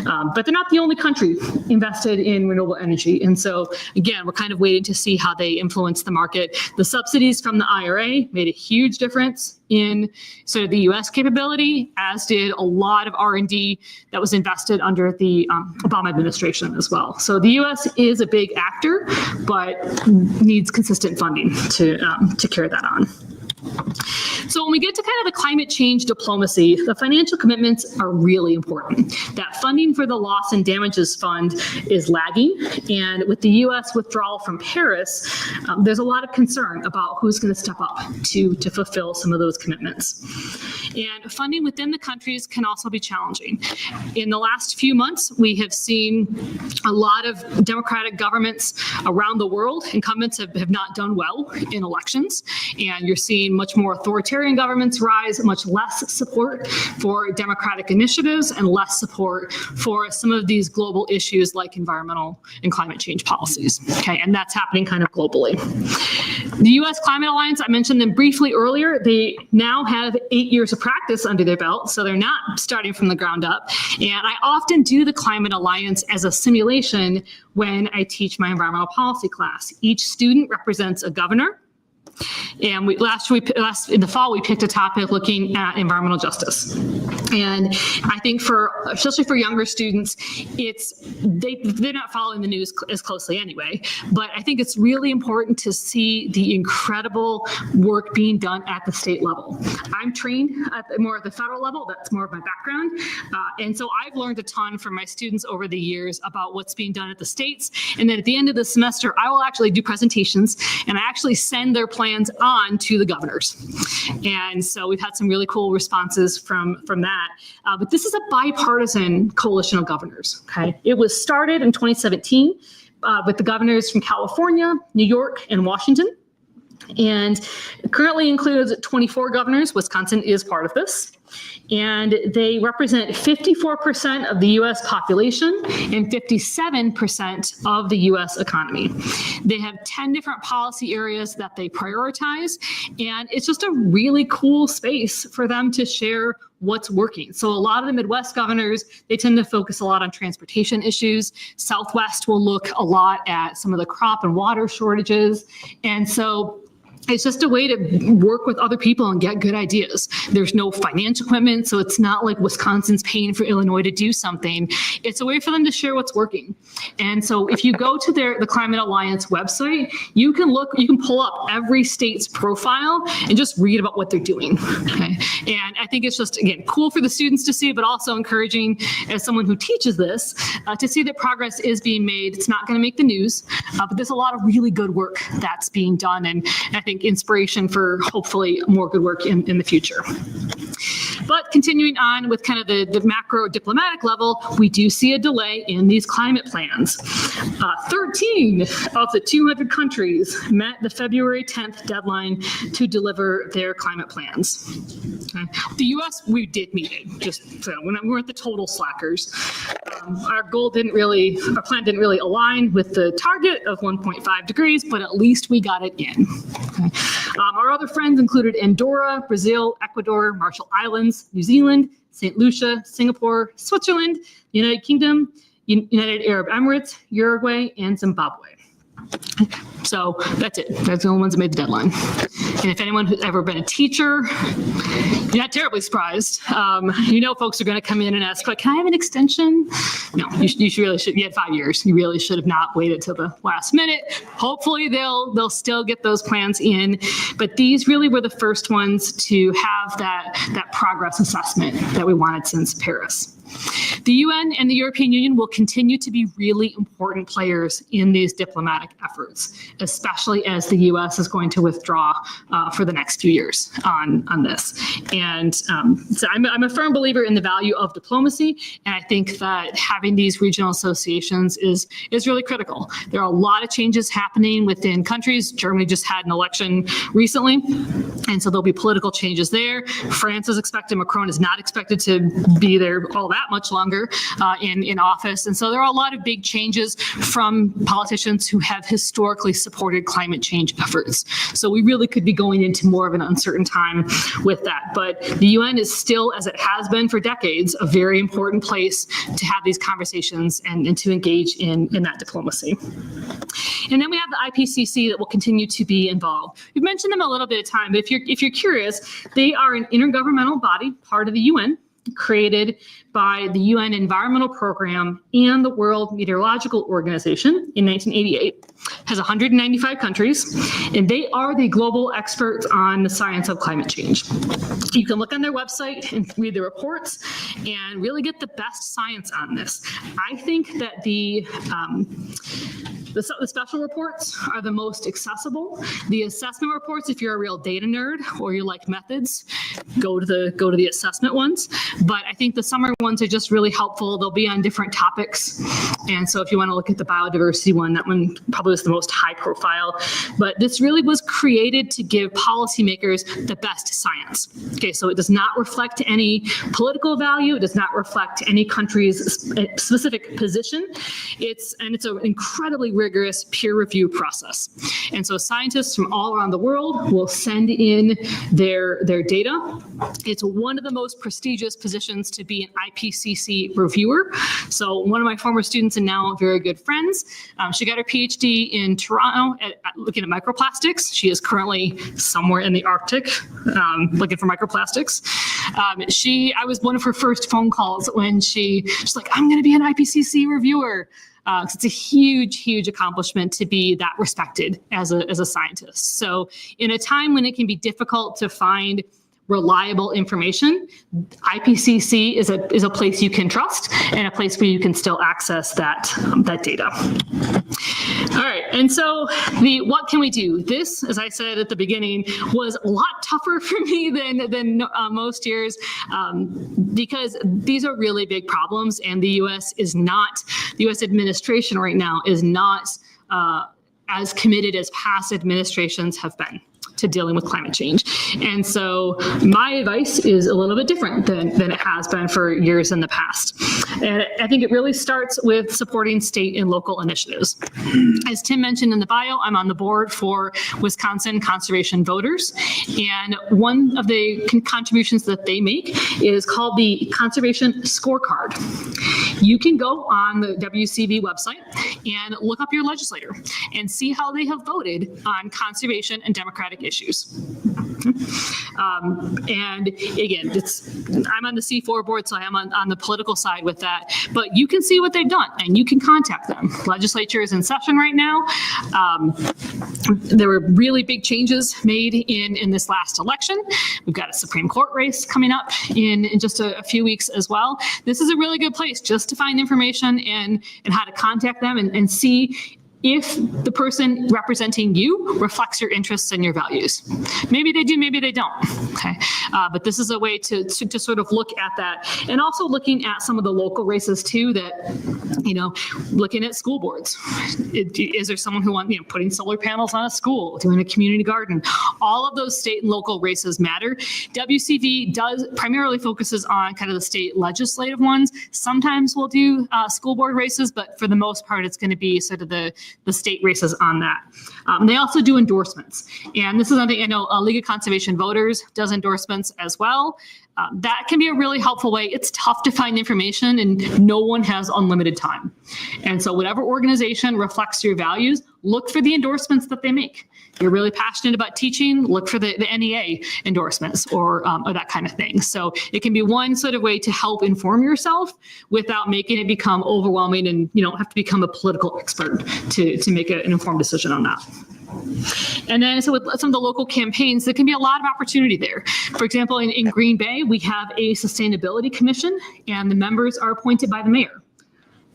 But they're not the only country invested in renewable energy. And so, again, we're kind of waiting to see how they influence the market. The subsidies from the IRA made a huge difference in sort of the U.S. capability, as did a lot of R&D that was invested under the Obama administration as well. So the U.S. is a big actor, but needs consistent funding to carry that on. So when we get to kind of the climate change diplomacy, the financial commitments are really important. That funding for the Loss and Damages Fund is lagging, and with the U.S. withdrawal from Paris, there's a lot of concern about who's going to step up to fulfill some of those commitments. And funding within the countries can also be challenging. In the last few months, we have seen a lot of democratic governments around the world. Incumbents have not done well in elections, and you're seeing much more authoritarian governments rise, much less support for democratic initiatives and less support for some of these global issues like environmental and climate change policies. Okay, and that's happening kind of globally. The U.S. Climate Alliance, I mentioned them briefly earlier. They now have 8 years of practice under their belt, so they're not starting from the ground up. And I often do the Climate Alliance as a simulation when I teach my environmental policy class. Each student represents a governor. And in the fall, we picked a topic looking at environmental justice. And I think especially for younger students, they're not following the news as closely anyway. But I think it's really important to see the incredible work being done at the state level. I'm trained more at the federal level. That's more of my background. And so I've learned a ton from my students over the years about what's being done at the states. And then at the end of the semester, I will actually do presentations, and I actually send their plans on to the governors. And so we've had some really cool responses from that. But this is a bipartisan coalition of governors. Okay, it was started in 2017 with the governors from California, New York, and Washington. And currently includes 24 governors. Wisconsin is part of this. And they represent 54% of the U.S. population and 57% of the U.S. economy. They have 10 different policy areas that they prioritize, and it's just a really cool space for them to share what's working. So a lot of the Midwest governors, they tend to focus a lot on transportation issues. Southwest will look a lot at some of the crop and water shortages. And so it's just a way to work with other people and get good ideas. There's no financial commitment, so it's not like Wisconsin's paying for Illinois to do something. It's a way for them to share what's working. And so if you go to the Climate Alliance website, you can pull up every state's profile and just read about what they're doing. Okay? And I think it's just, again, cool for the students to see, but also encouraging as someone who teaches this to see that progress is being made. It's not going to make the news, but there's a lot of really good work that's being done. And I think inspiration for hopefully more good work in the future. But continuing on with kind of the macro diplomatic level, we do see a delay in these climate plans. 13 of the 200 countries met the February 10th deadline to deliver their climate plans. Okay. The U.S., we did meet it, just so we weren't the total slackers. Our plan didn't really align with the target of 1.5 degrees, but at least we got it in. Okay. Our other friends included Andorra, Brazil, Ecuador, Marshall Islands, New Zealand, St. Lucia, Singapore, Switzerland, United Kingdom, United Arab Emirates, Uruguay, and Zimbabwe. So that's it. That's the only ones that made the deadline. And if anyone who's ever been a teacher, you're not terribly surprised. Folks are going to come in and ask, like, can I have an extension? No, you really should. You had 5 years. You really should have not waited till the last minute. Hopefully they'll still get those plans in. But these really were the first ones to have that progress assessment that we wanted since Paris. The UN and the European Union will continue to be really important players in these diplomatic efforts, especially as the US is going to withdraw for the next few years on this. And so I'm a firm believer in the value of diplomacy, and I think that having these regional associations is really critical. There are a lot of changes happening within countries. Germany just had an election recently, and so there'll be political changes there. France is expected, Macron is not expected to be there all that much longer in office. And so there are a lot of big changes from politicians who have historically supported climate change efforts. So we really could be going into more of an uncertain time with that. But the UN is still, as it has been for decades, a very important place to have these conversations and to engage in that diplomacy. And then we have the IPCC that will continue to be involved. We've mentioned them a little bit of time, but if you're curious, they are an intergovernmental body, part of the UN, created by the UN Environmental Program and the World Meteorological Organization in 1988, has 195 countries, and they are the global experts on the science of climate change. You can look on their website and read the reports and really get the best science on this. I think that the special reports are the most accessible. The assessment reports, if you're a real data nerd or you like methods, go to the assessment ones. But I think the summary ones are just really helpful. They'll be on different topics. And so if you want to look at the biodiversity one, that one probably was the most high profile. But this really was created to give policymakers the best science. Okay, so it does not reflect any political value. It does not reflect any country's specific position. It's an incredibly rigorous peer review process. And so scientists from all around the world will send in their data. It's one of the most prestigious positions to be an IPCC reviewer. So one of my former students and now very good friends, she got her PhD in Toronto looking at microplastics. She is currently somewhere in the Arctic looking for microplastics. I was one of her first phone calls when she's like, I'm going to be an IPCC reviewer. It's a huge, huge accomplishment to be that respected as a scientist. So in a time when it can be difficult to find reliable information, IPCC is a place you can trust and a place where you can still access that data. All right, and so what can we do? This, as I said at the beginning, was a lot tougher for me than most years because these are really big problems, and the U.S. administration right now is not as committed as past administrations have been to dealing with climate change. And so my advice is a little bit different than it has been for years in the past. And I think it really starts with supporting state and local initiatives. As Tim mentioned in the bio, I'm on the board for Wisconsin Conservation Voters. And one of the contributions that they make is called the Conservation Scorecard. You can go on the WCV website and look up your legislator and see how they have voted on conservation and democratic issues. And again, I'm on the C4 board, so I am on the political side with that, but you can see what they've done and you can contact them. Legislature is in session right now. There were really big changes made in this last election. We've got a Supreme Court race coming up in just a few weeks as well. This is a really good place just to find information and how to contact them and see if the person representing you reflects your interests and your values. Maybe they do, maybe they don't, okay? But this is a way to sort of look at that. And also looking at some of the local races too that, looking at school boards. Is there someone who wants, putting solar panels on a school, doing a community garden? All of those state and local races matter. WCV primarily focuses on kind of the state legislative ones. Sometimes we'll do school board races, but for the most part, it's going to be sort of the state races on that. They also do endorsements. And this is something I know League of Conservation Voters does endorsements as well. That can be a really helpful way. It's tough to find information and no one has unlimited time. And so whatever organization reflects your values, look for the endorsements that they make. You're really passionate about teaching, look for the NEA endorsements or that kind of thing. So it can be one sort of way to help inform yourself without making it become overwhelming, and you don't have to become a political expert to make an informed decision on that. And then so with some of the local campaigns, there can be a lot of opportunity there. For example, in Green Bay, we have a sustainability commission and the members are appointed by the mayor.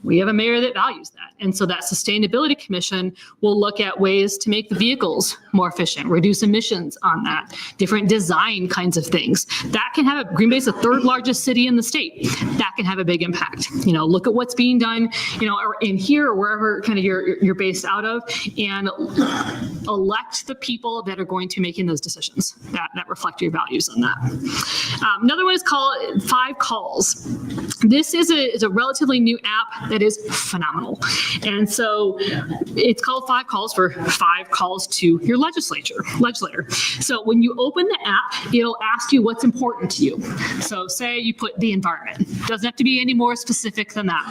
We have a mayor that values that. And so that sustainability commission will look at ways to make the vehicles more efficient, reduce emissions on that, different design kinds of things. That can have Green Bay is the third largest city in the state. That can have a big impact. Look at what's being done, or in here or wherever kind of you're based out of, and elect the people that are going to be making those decisions that reflect your values on that. Another one is called 5 Calls. This is a relatively new app that is phenomenal. And so it's called 5 Calls for 5 calls to your legislator. So when you open the app, it'll ask you what's important to you. So say you put the environment. Doesn't have to be any more specific than that.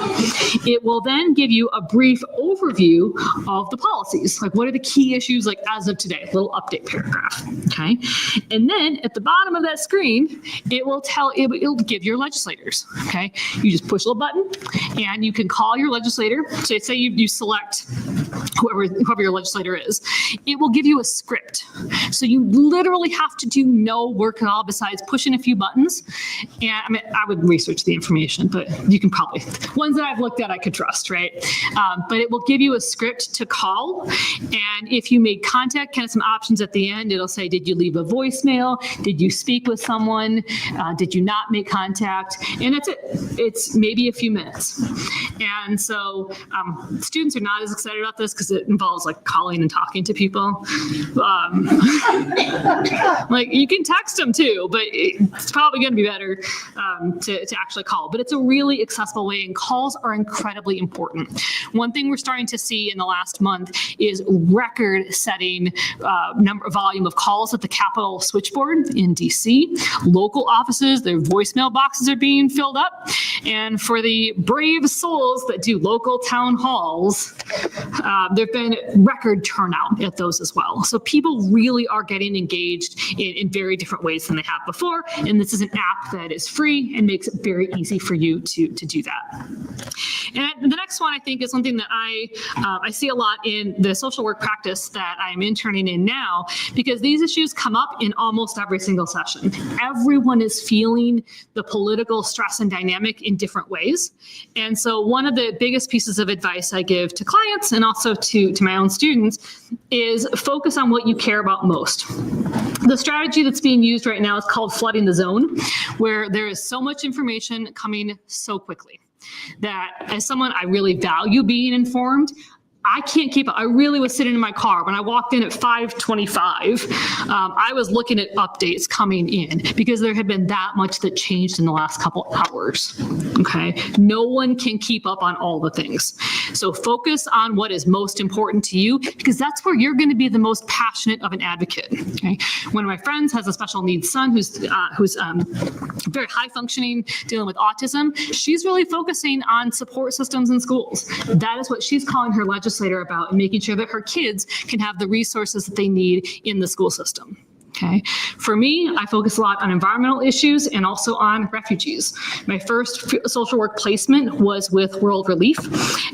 It will then give you a brief overview of the policies. Like what are the key issues like as of today? A little update paragraph. Okay. And then at the bottom of that screen, it'll give your legislators. Okay. You just push a little button and you can call your legislator. So say you select whoever your legislator is. It will give you a script. So you literally have to do no work at all besides pushing a few buttons. And I would research the information, but you can probably, ones that I've looked at, I could trust, right? But it will give you a script to call. And if you made contact, kind of some options at the end, it'll say, did you leave a voicemail? Did you speak with someone? Did you not make contact? And that's it. It's maybe a few minutes. And so students are not as excited about this because it involves like calling and talking to people. Like you can text them too, but it's probably going to be better to actually call. But it's a really accessible way, and calls are incredibly important. One thing we're starting to see in the last month is record-setting volume of calls at the Capitol switchboard in DC. Local offices, their voicemail boxes are being filled up. And for the brave souls that do local town halls, There have been record turnout at those as well. So people really are getting engaged in very different ways than they have before. And this is an app that is free and makes it very easy for you to do that. And the next one, I think, is something that I see a lot in the social work practice that I'm interning in now, because these issues come up in almost every single session. Everyone is feeling the political stress and dynamic in different ways. And so one of the biggest pieces of advice I give to clients and also to my own students is focus on what you care about most. The strategy that's being used right now is called flooding the zone, where there is so much information coming so quickly that as someone, I really value being informed. I can't keep up. I really was sitting in my car when I walked in at 5:25. I was looking at updates coming in because there had been that much that changed in the last couple hours. Okay. No one can keep up on all the things. So focus on what is most important to you, because that's where you're going to be the most passionate of an advocate. Okay. One of my friends has a special needs son who's very high functioning, dealing with autism. She's really focusing on support systems in schools. That is what she's calling her legislator about, and making sure that her kids can have the resources that they need in the school system. Okay. For me, I focus a lot on environmental issues and also on refugees. My first social work placement was with World Relief.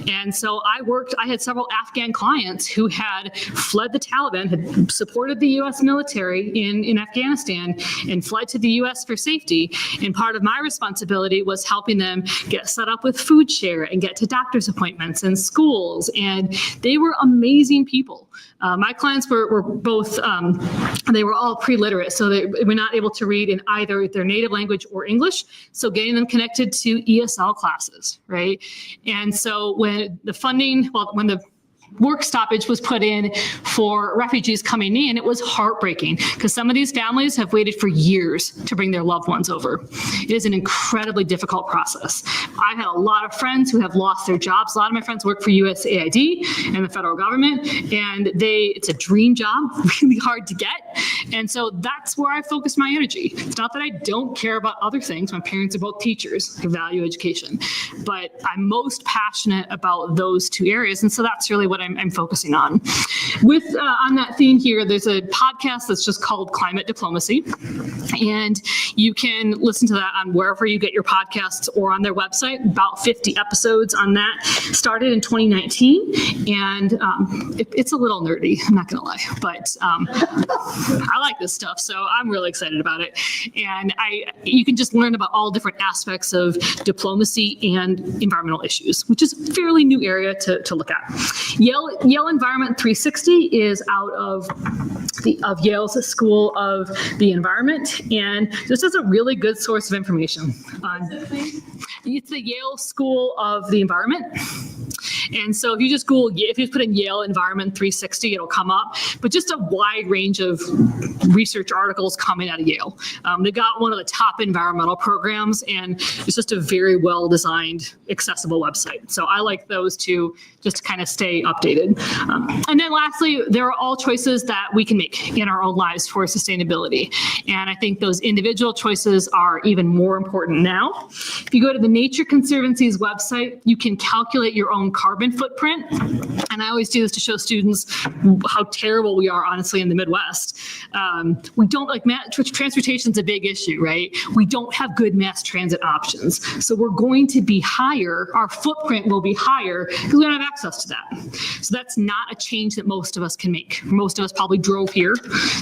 And so I had several Afghan clients who had fled the Taliban, had supported the US military in Afghanistan and fled to the US for safety. And part of my responsibility was helping them get set up with food share and get to doctor's appointments and schools. And they were amazing people. My clients were both, they were all pre-literate, so they were not able to read in either their native language or English. So getting them connected to ESL classes, right? And so when the work stoppage was put in for refugees coming in, it was heartbreaking because some of these families have waited for years to bring their loved ones over. It is an incredibly difficult process. I've had a lot of friends who have lost their jobs. A lot of my friends work for USAID and the federal government, and it's a dream job, really hard to get. And so that's where I focus my energy. It's not that I don't care about other things. My parents are both teachers. I value education, but I'm most passionate about those two areas. And so that's really what I'm focusing on. On that theme here, there's a podcast that's just called Climate Diplomacy, and you can listen to that on wherever you get your podcasts or on their website. About 50 episodes on that. Started in 2019, and it's a little nerdy, I'm not gonna lie, but I like this stuff, so I'm really excited about it. And you can just learn about all different aspects of diplomacy and environmental issues, which is a fairly new area to look at. Yale Environment 360 is out of Yale's School of the Environment, and this is a really good source of information. It's the Yale School of the Environment. And so if you just put in Yale Environment 360, it'll come up, but just a wide range of research articles coming out of Yale. They got one of the top environmental programs, and it's just a very well-designed, accessible website. So I like those two just to kind of stay updated. And then lastly, there are all choices that we can make in our own lives for sustainability. And I think those individual choices are even more important now. If you go to the Nature Conservancy's website, you can calculate your own carbon footprint. And I always do this to show students how terrible we are, honestly, in the Midwest. We don't transportation's a big issue, right? We don't have good mass transit options. So we're going to be higher, our footprint will be higher because we don't have access to that. So that's not a change that most of us can make. Most of us probably drove here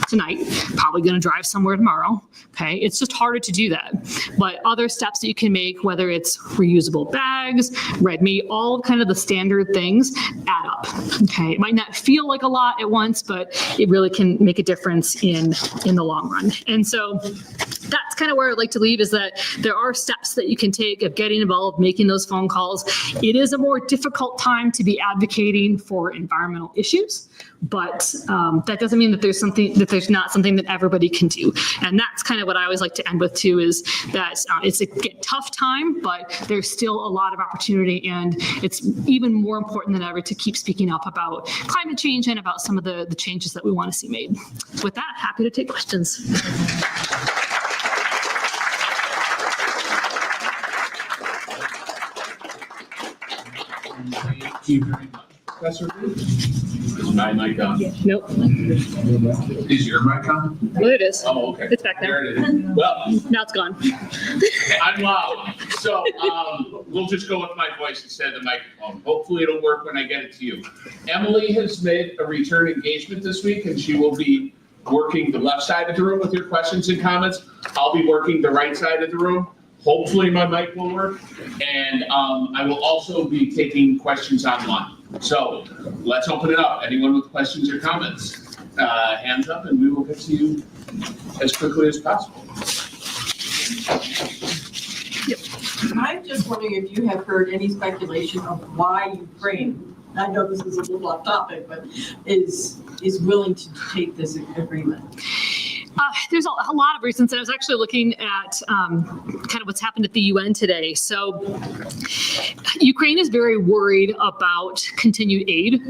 tonight, probably going to drive somewhere tomorrow. Okay, it's just harder to do that. But other steps that you can make, whether it's reusable bags, red meat, all kind of the standard things add up. Okay, it might not feel like a lot at once, but it really can make a difference in the long run. And so that's kind of where I'd like to leave, is that there are steps that you can take of getting involved, making those phone calls. It is a more difficult time to be advocating for environmental issues, but that doesn't mean that there's not something that everybody can do. And that's kind of what I always like to end with too, is that it's a tough time, but there's still a lot of opportunity, and it's even more important than ever to keep speaking up about climate change and about some of the changes that we want to see made. With that, happy to take questions. Thank you very much. Is my mic on? Nope. Is your mic on? Well, it is. Oh, okay. It's back there. There it is. Well, Now it's gone. I'm loud. So we'll just go with my voice instead of the microphone. Hopefully it'll work when I get it to you. Emily has made a return engagement this week, and she will be working the left side of the room with your questions and comments. I'll be working the right side of the room. Hopefully my mic will work. And I will also be taking questions online. So let's open it up. Anyone with questions or comments? Hands up and we will get to you as quickly as possible. I'm just wondering if you have heard any speculation of why Ukraine, I know this is a little off topic, but is willing to take this agreement? There's a lot of reasons, and I was actually looking at kind of what's happened at the UN today. So Ukraine is very worried about continued aid,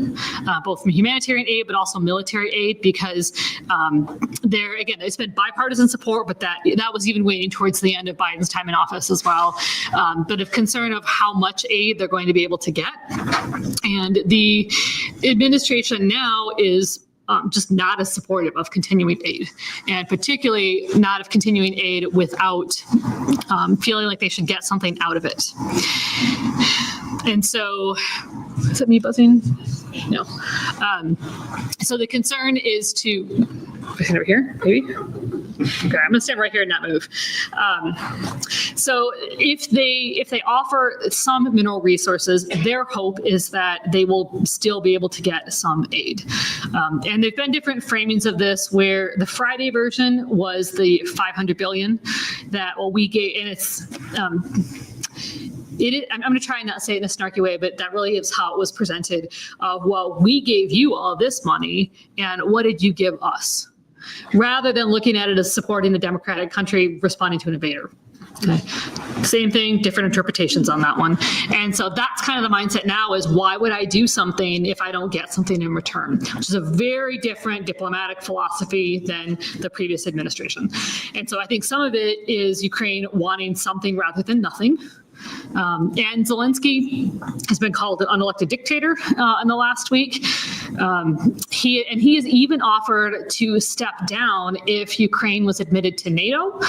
both from humanitarian aid, but also military aid, because it's been bipartisan support, but that was even waiting towards the end of Biden's time in office as well. But of concern of how much aid they're going to be able to get. And the administration now is just not as supportive of continuing aid, and particularly not of continuing aid without feeling like they should get something out of it. And so, is that me buzzing? No. So the concern is to, over here, maybe? Okay, I'm gonna stand right here and not move. So if they offer some mineral resources, their hope is that they will still be able to get some aid. And there've been different framings of this, where the Friday version was the $500 billion that we gave, and it's. I'm going to try and not say it in a snarky way, but that really is how it was presented. We gave you all this money, and what did you give us? Rather than looking at it as supporting the democratic country responding to an invader. Okay. Same thing, different interpretations on that one. And so that's kind of the mindset now, is why would I do something if I don't get something in return? Which is a very different diplomatic philosophy than the previous administration. And so I think some of it is Ukraine wanting something rather than nothing. And Zelensky has been called an unelected dictator in the last week. He has even offered to step down if Ukraine was admitted to NATO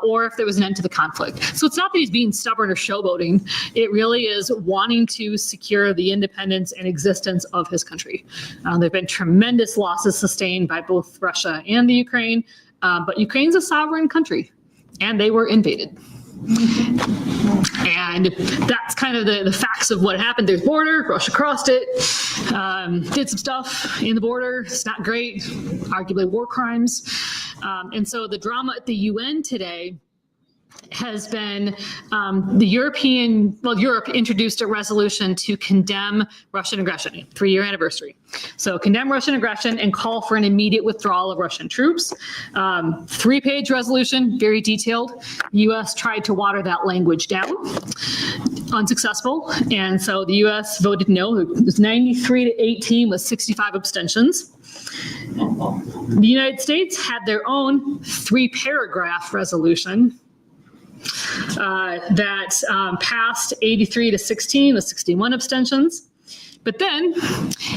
or if there was an end to the conflict. So it's not that he's being stubborn or showboating. It really is wanting to secure the independence and existence of his country. There have been tremendous losses sustained by both Russia and the Ukraine, but Ukraine's a sovereign country, and they were invaded. And that's kind of the facts of what happened. There's border, Russia crossed it, did some stuff in the border. It's not great, arguably war crimes. And so the drama at the UN today has been Europe introduced a resolution to condemn Russian aggression, 3-year anniversary. So condemn Russian aggression and call for an immediate withdrawal of Russian troops. 3-page resolution, very detailed. The U.S. tried to water that language down, unsuccessful. And so the U.S. voted no. It was 93-18 with 65 abstentions. The United States had their own 3-paragraph resolution that passed 83-16 with 61 abstentions. But then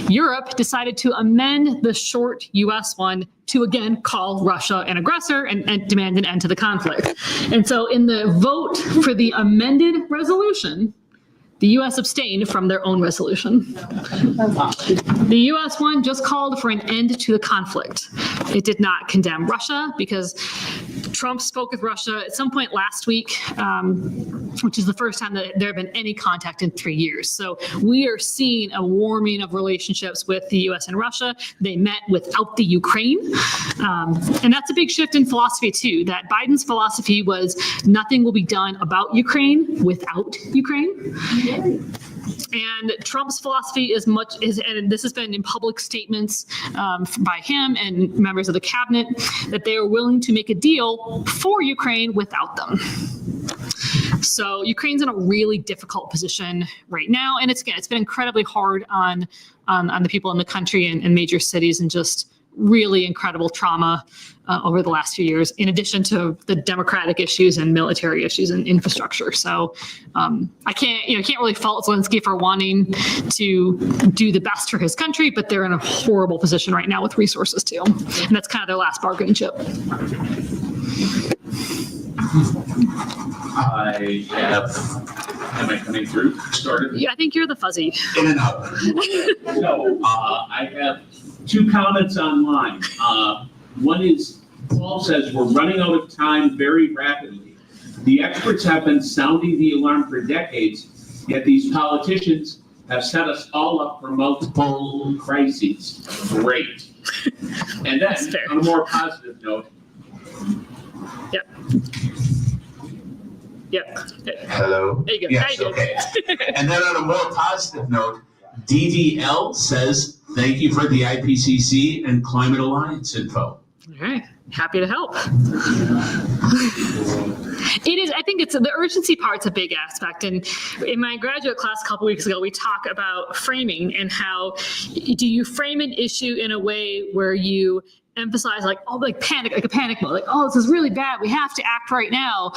Europe decided to amend the short U.S. one to again call Russia an aggressor and demand an end to the conflict. And so in the vote for the amended resolution, the U.S. abstained from their own resolution. The U.S. one just called for an end to the conflict. It did not condemn Russia because Trump spoke with Russia at some point last week, which is the first time that there have been any contact in 3 years. So we are seeing a warming of relationships with the U.S. and Russia. They met without the Ukraine. And that's a big shift in philosophy, too, that Biden's philosophy was nothing will be done about Ukraine without Ukraine. And Trump's philosophy and this has been in public statements by him and members of the cabinet, that they are willing to make a deal for Ukraine without them. So Ukraine's in a really difficult position right now. And it's been incredibly hard on the people in the country and major cities, and just really incredible trauma over the last few years, in addition to the democratic issues and military issues and infrastructure. So I can't really fault Zelensky for wanting to do the best for his country, but they're in a horrible position right now with resources too. And that's kind of their last bargaining chip. I have, am I coming through? Started? Yeah, I think you're the fuzzy. In and out. No, I have 2 comments online. One is, Paul says we're running out of time very rapidly. The experts have been sounding the alarm for decades, yet these politicians have set us all up for multiple crises. Great. And then, on a more positive note. Yep. Hello? There you go. Yes, There you go. okay. And then on a more positive note, DDL says, thank you for the IPCC and Climate Alliance info. All right. Happy to help. It is, I think it's the urgency part's a big aspect. And in my graduate class a couple weeks ago, we talk about framing and how do you frame an issue in a way where you emphasize like a panic mode, like, oh, this is really bad, we have to act right now.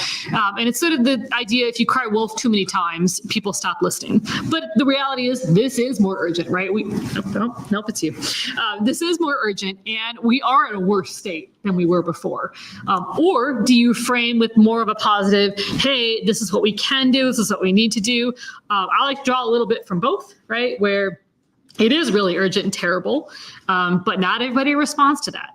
And it's sort of the idea, if you cry wolf too many times, people stop listening. But the reality is this is more urgent, right? Nope, it's you. This is more urgent, and we are in a worse state than we were before. Or do you frame with more of a positive, hey, this is what we can do, this is what we need to do. I like to draw a little bit from both, right? Where it is really urgent and terrible, but not everybody responds to that.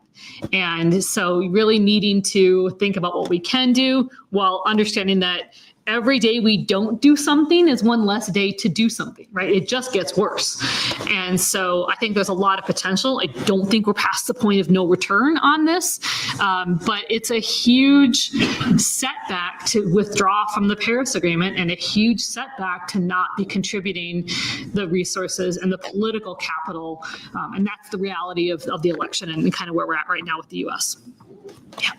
And so really needing to think about what we can do while understanding that every day we don't do something is one less day to do something, right? It just gets worse. And so I think there's a lot of potential. I don't think we're past the point of no return on this, but it's a huge setback to withdraw from the Paris Agreement and a huge setback to not be contributing the resources and the political capital. And that's the reality of the election and kind of where we're at right now with the US. Yeah.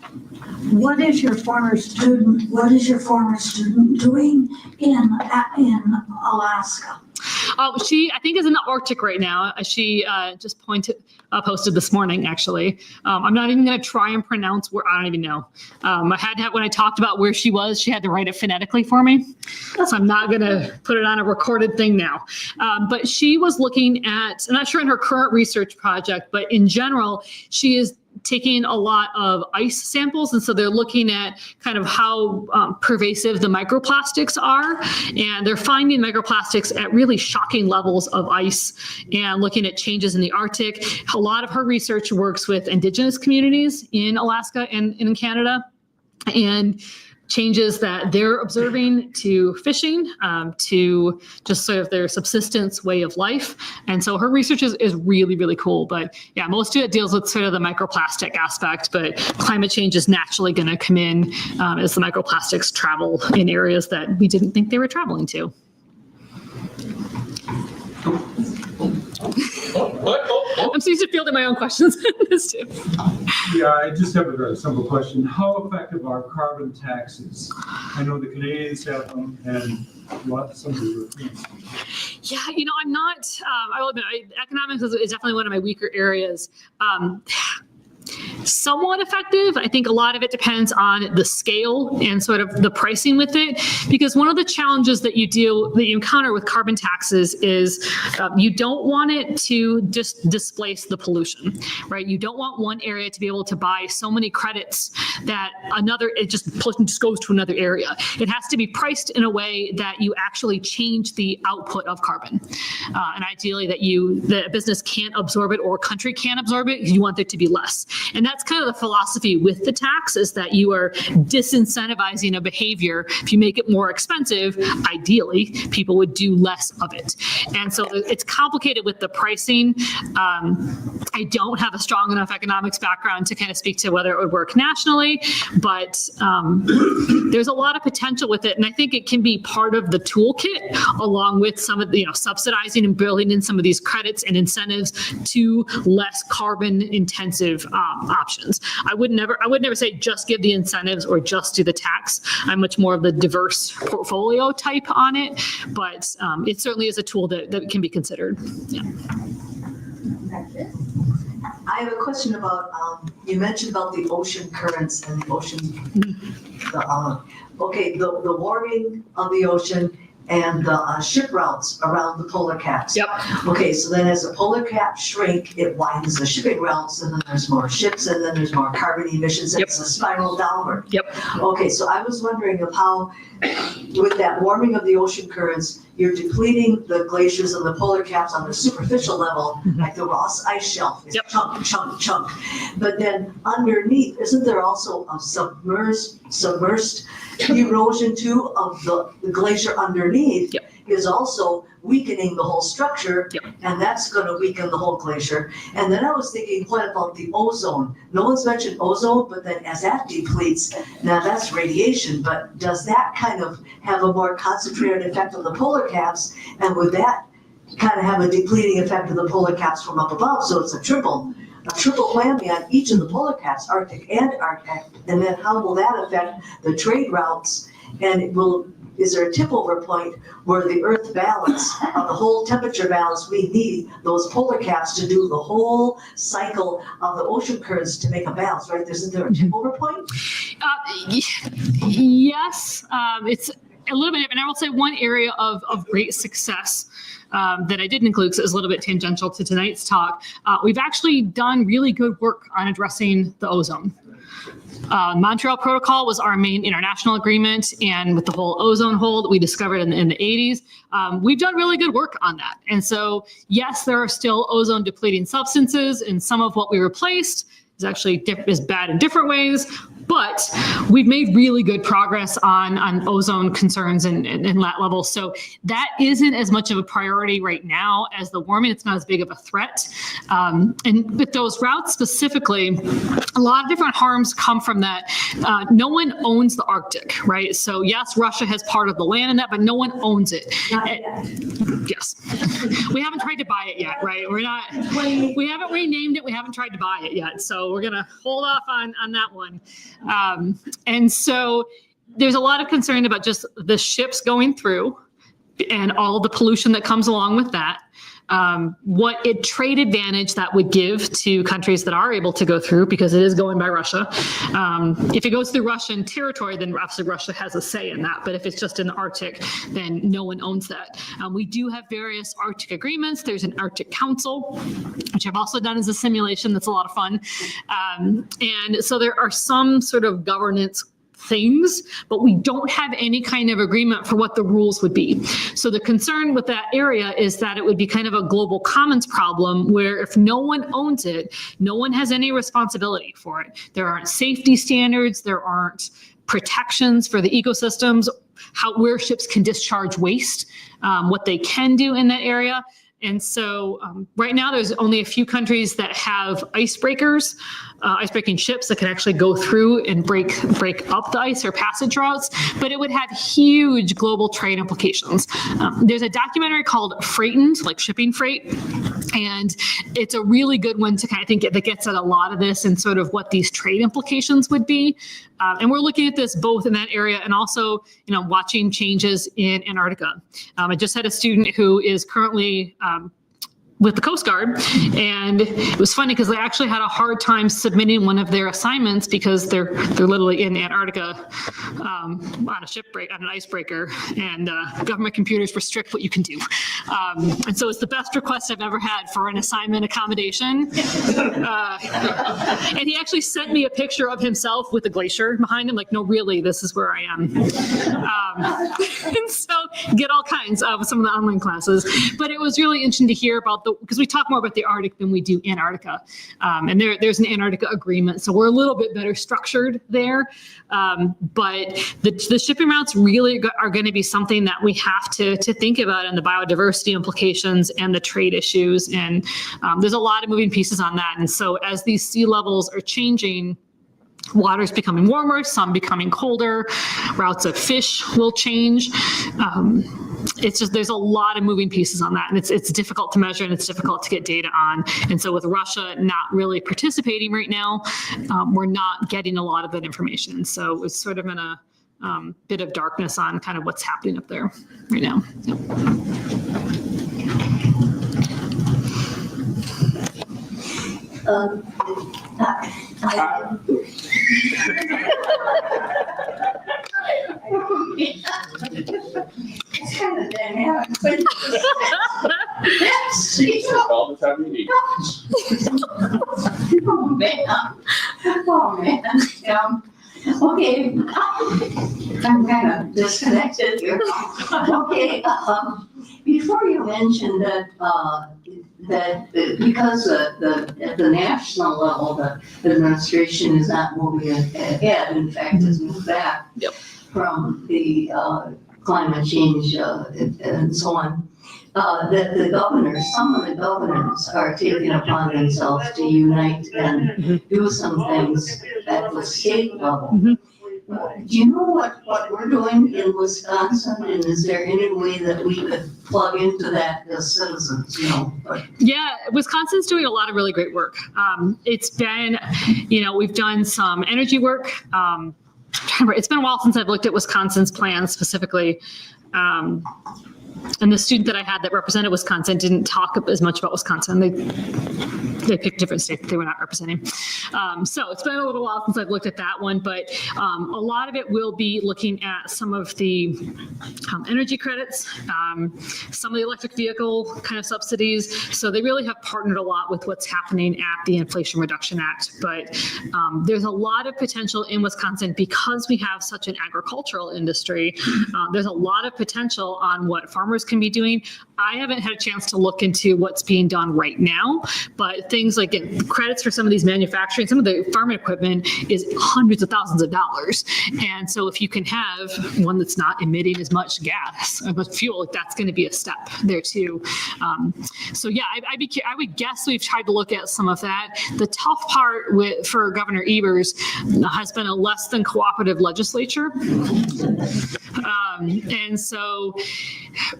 What is your former student doing in Alaska? She, I think, is in the Arctic right now. She just posted this morning, actually. I'm not even going to try and pronounce where, I don't even know. I had to have, when I talked about where she was, she had to write it phonetically for me. So I'm not going to put it on a recorded thing now. But she was looking at, I'm not sure in her current research project, but in general, she is taking a lot of ice samples. And so they're looking at kind of how pervasive the microplastics are. And they're finding microplastics at really shocking levels of ice and looking at changes in the Arctic. A lot of her research works with indigenous communities in Alaska and in Canada, and changes that they're observing to fishing, to just sort of their subsistence way of life. And so her research is really, really cool. But yeah, most of it deals with sort of the microplastic aspect, but climate change is naturally going to come in as the microplastics travel in areas that we didn't think they were traveling to. I'm so used to fielding my own questions. This too. Yeah, I just have a very simple question. How effective are carbon taxes? I know the Canadians have them and some of the Europeans. Yeah, I'm not, I will admit, economics is definitely one of my weaker areas. Somewhat effective. I think a lot of it depends on the scale and sort of the pricing with it, because one of the challenges that you encounter with carbon taxes is you don't want it to just displace the pollution, right? You don't want one area to be able to buy so many credits that pollution just goes to another area. It has to be priced in a way that you actually change the output of carbon, and ideally that the business can't absorb it or a country can't absorb it. You want there to be less. And that's kind of the philosophy with the tax, is that you are disincentivizing a behavior. If you make it more expensive, ideally, people would do less of it. And so it's complicated with the pricing. I don't have a strong enough economics background to kind of speak to whether it would work nationally, but there's a lot of potential with it. And I think it can be part of the toolkit, along with some of the, subsidizing and building in some of these credits and incentives to less carbon intensive options. I would never say just give the incentives or just do the tax. I'm much more of the diverse portfolio type on it, but it certainly is a tool that can be considered. Yeah. I I have a question about, you mentioned about the ocean currents and the ocean, the warming of the ocean and the ship routes around the polar caps. Yep. Okay, so then as the polar caps shrink, it widens the shipping routes, and then there's more ships, and then there's more carbon emissions, and Yep. it's a spiral downward. Yep. Okay, so I was wondering of how, with that warming of the ocean currents, you're depleting the glaciers and the polar caps on the superficial level, like the Ross Ice Shelf, is Yep. chunk. But then underneath, isn't there also a submersed erosion too of the glacier underneath? Yep. Is also weakening the whole structure, Yep. and that's gonna weaken the whole glacier. And then I was thinking, what about the ozone? No one's mentioned ozone, but then as that depletes, now that's radiation, but does that kind of have a more concentrated effect on the polar caps? And would that kind of have a depleting effect of the polar caps from up above? So it's a triple whammy on each of the polar caps, Arctic and Arctic. And then how will that affect the trade routes? And is there a tip over point where the Earth balance, of the whole temperature balance, we need those polar caps to do the whole cycle of the ocean currents to make a balance, right? Isn't there a tip over point? Yes, it's a little bit, and I will say one area of great success that I didn't include, because it was a little bit tangential to tonight's talk. We've actually done really good work on addressing the ozone. Montreal Protocol was our main international agreement, and with the whole ozone hole that we discovered in the 80s, we've done really good work on that. And so, yes, there are still ozone depleting substances, and some of what we replaced is actually is bad in different ways, but we've made really good progress on ozone concerns and that level. So that isn't as much of a priority right now as the warming. It's not as big of a threat. And with those routes specifically, a lot of different harms come from that. No one owns the Arctic, right? So yes, Russia has part of the land in that, but no one owns it. Yes. We haven't tried to buy it yet, right? We haven't renamed it. We haven't tried to buy it yet. So we're going to hold off on that one. And so there's a lot of concern about just the ships going through and all the pollution that comes along with that. What trade advantage that would give to countries that are able to go through, because it is going by Russia. If it goes through Russian territory, then obviously Russia has a say in that. But if it's just in the Arctic, then no one owns that. We do have various Arctic agreements. There's an Arctic Council, which I've also done as a simulation. That's a lot of fun. And so there are some sort of governance things, but we don't have any kind of agreement for what the rules would be. So the concern with that area is that it would be kind of a global commons problem where if no one owns it, no one has any responsibility for it. There aren't safety standards, there aren't protections for the ecosystems, where ships can discharge waste, what they can do in that area. And so right now there's only a few countries that have icebreakers, icebreaking ships that can actually go through and break up the ice or passage routes, but it would have huge global trade implications. There's a documentary called Freightened, like shipping freight, and it's a really good one to kind of think that gets at a lot of this and sort of what these trade implications would be. And we're looking at this both in that area and also, watching changes in Antarctica. I just had a student who is currently with the Coast Guard, and it was funny because they actually had a hard time submitting one of their assignments because they're literally in Antarctica on an icebreaker, and government computers restrict what you can do. And so it's the best request I've ever had for an assignment accommodation. And he actually sent me a picture of himself with a glacier behind him, like, no, really, this is where I am. And so get all kinds of some of the online classes, but it was really interesting to hear about because we talk more about the Arctic than we do Antarctica. And there's an Antarctica agreement, so we're a little bit better structured there. But the shipping routes really are going to be something that we have to think about, and the biodiversity implications and the trade issues. And there's a lot of moving pieces on that. And so as these sea levels are changing, water's becoming warmer, some becoming colder, routes of fish will change. It's just, there's a lot of moving pieces on that, and it's difficult to measure and it's difficult to get data on. And so with Russia not really participating right now, we're not getting a lot of that information. So it's sort of in a bit of darkness on kind of what's happening up there right now. Yep. It's kind of dynamic, but All the time you need. oh man, okay, I'm kind of disconnected here. Okay, before you mentioned that, because at the national level, the administration is not moving ahead, in fact, has moved back from the climate change and so on. That the governors, some of the governors are taking upon themselves to unite and do some things at the state level. Do you know what we're doing in Wisconsin, and is there any way that we could plug into that as citizens, Yeah, Wisconsin's doing a lot of really great work. It's been, we've done some energy work. It's been a while since I've looked at Wisconsin's plan specifically. And the student that I had that represented Wisconsin didn't talk as much about Wisconsin. They picked different states that they were not representing. So it's been a little while since I've looked at that one, but a lot of it will be looking at some of the energy credits, some of the electric vehicle kind of subsidies. So they really have partnered a lot with what's happening at the Inflation Reduction Act. But there's a lot of potential in Wisconsin because we have such an agricultural industry. There's a lot of potential on what farmers can be doing. I haven't had a chance to look into what's being done right now, but things like credits for some of these manufacturing, some of the farm equipment is hundreds of thousands of dollars. And so if you can have one that's not emitting as much gas, as much fuel, that's going to be a step there too. So yeah, I would guess we've tried to look at some of that. The tough part for Governor Evers has been a less than cooperative legislature. And so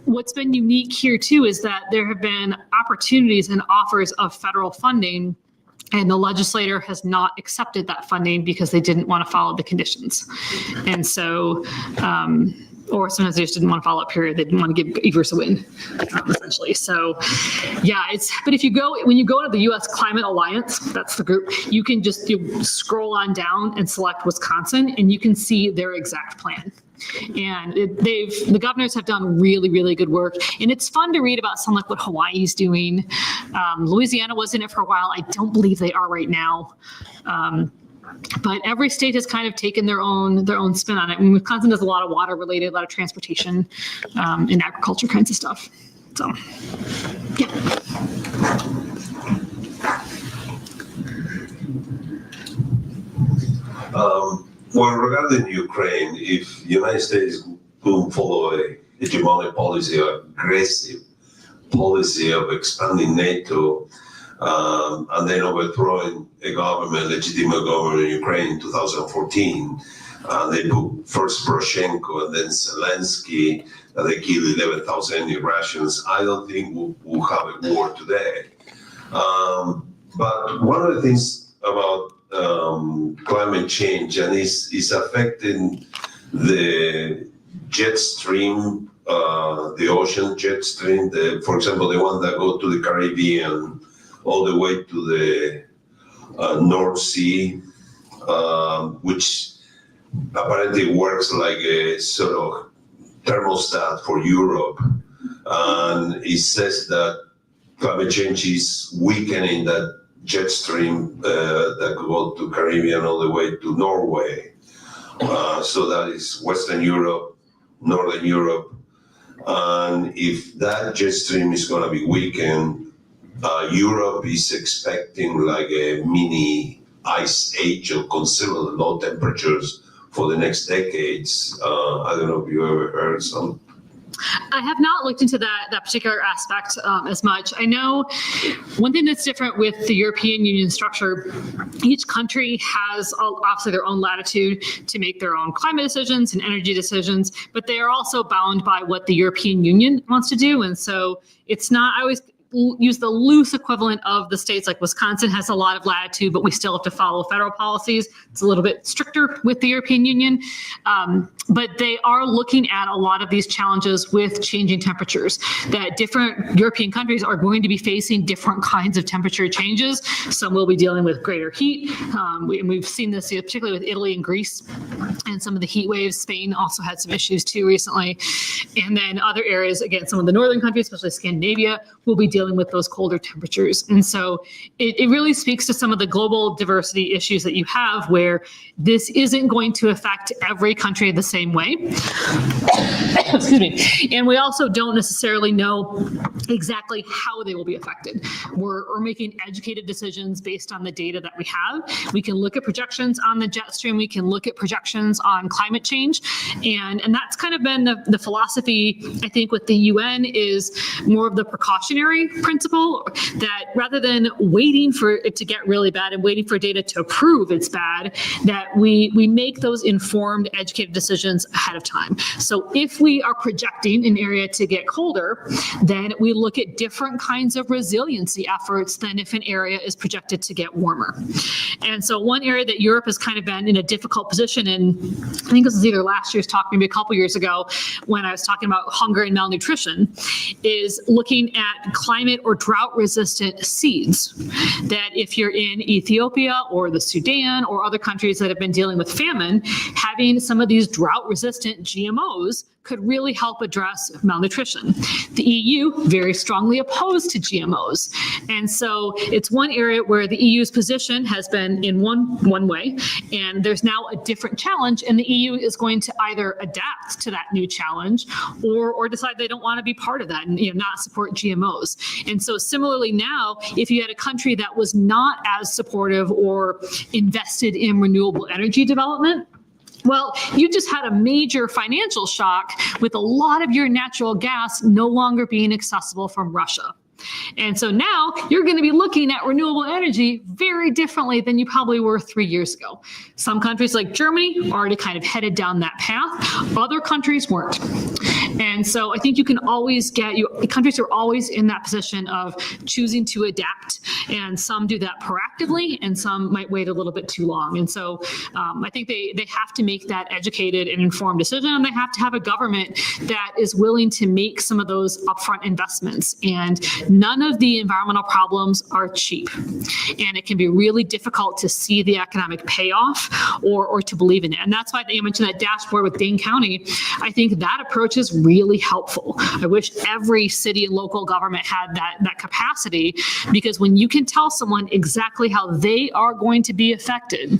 what's been unique here too is that there have been opportunities and offers of federal funding, and the legislator has not accepted that funding because they didn't want to follow the conditions. And so, or sometimes they just didn't want to follow it, period. They didn't want to give Evers a win, essentially. So yeah, but when you go to the U.S. Climate Alliance, that's the group, you can just scroll on down and select Wisconsin and you can see their exact plan. And the governors have done really, really good work. And it's fun to read about something like what Hawaii's doing. Louisiana was in it for a while. I don't believe they are right now. But every state has kind of taken their own spin on it. And Wisconsin does a lot of water related, a lot of transportation, and agriculture kinds of stuff. So, yeah. Well, regarding Ukraine, if the United States will follow a hegemonic policy, or aggressive policy of expanding NATO, and then overthrowing a legitimate government in Ukraine in 2014, they put first Poroshenko and then Zelensky, and they killed 11,000 Russians. I don't think we'll have a war today. But one of the things about climate change, and is affecting the jet stream, the ocean jet stream, for example, the one that go to the Caribbean all the way to the North Sea, which apparently works like a sort of thermostat for Europe. And it says that climate change is weakening that jet stream that could go to Caribbean all the way to Norway. So that is Western Europe, Northern Europe. And if that jet stream is going to be weakened, Europe is expecting like a mini ice age of considerable low temperatures for the next decades. I don't know if you ever heard some. I have not looked into that particular aspect as much. I know one thing that's different with the European Union structure, each country has obviously their own latitude to make their own climate decisions and energy decisions, but they are also bound by what the European Union wants to do. And so it's not, I always use the loose equivalent of the states. Like Wisconsin has a lot of latitude, but we still have to follow federal policies. It's a little bit stricter with the European Union. But they are looking at a lot of these challenges with changing temperatures, that different European countries are going to be facing different kinds of temperature changes. Some will be dealing with greater heat. We've seen this particularly with Italy and Greece and some of the heat waves. Spain also had some issues too recently. And then other areas, again, some of the northern countries, especially Scandinavia, will be dealing with those colder temperatures. And so it really speaks to some of the global diversity issues that you have, where this isn't going to affect every country the same way. Excuse me. And we also don't necessarily know exactly how they will be affected. We're making educated decisions based on the data that we have. We can look at projections on the jet stream. We can look at projections on climate change. And that's kind of been the philosophy, I think, with the UN, is more of the precautionary principle, that rather than waiting for it to get really bad and waiting for data to prove it's bad, that we make those informed, educated decisions ahead of time. So if we are projecting an area to get colder, then we look at different kinds of resiliency efforts than if an area is projected to get warmer. And so one area that Europe has kind of been in a difficult position in, I think this was either last year's talk, maybe a couple years ago, when I was talking about hunger and malnutrition, is looking at climate or drought resistant seeds. That if you're in Ethiopia or the Sudan or other countries that have been dealing with famine, having some of these drought resistant GMOs could really help address malnutrition. The EU very strongly opposed to GMOs. And so it's one area where the EU's position has been in one way, and there's now a different challenge, and the EU is going to either adapt to that new challenge or decide they don't want to be part of that and not support GMOs. And so similarly now, if you had a country that was not as supportive or invested in renewable energy development, well, you just had a major financial shock with a lot of your natural gas no longer being accessible from Russia. And so now you're going to be looking at renewable energy very differently than you probably were 3 years ago. Some countries like Germany already kind of headed down that path. Other countries weren't. And so I think you can always countries are always in that position of choosing to adapt. And some do that proactively, and some might wait a little bit too long. And so I think they have to make that educated and informed decision, and they have to have a government that is willing to make some of those upfront investments. And none of the environmental problems are cheap. And it can be really difficult to see the economic payoff or to believe in it. And that's why you mentioned that dashboard with Dane County. I think that approach is really helpful. I wish every city and local government had that capacity, because when you can tell someone exactly how they are going to be affected,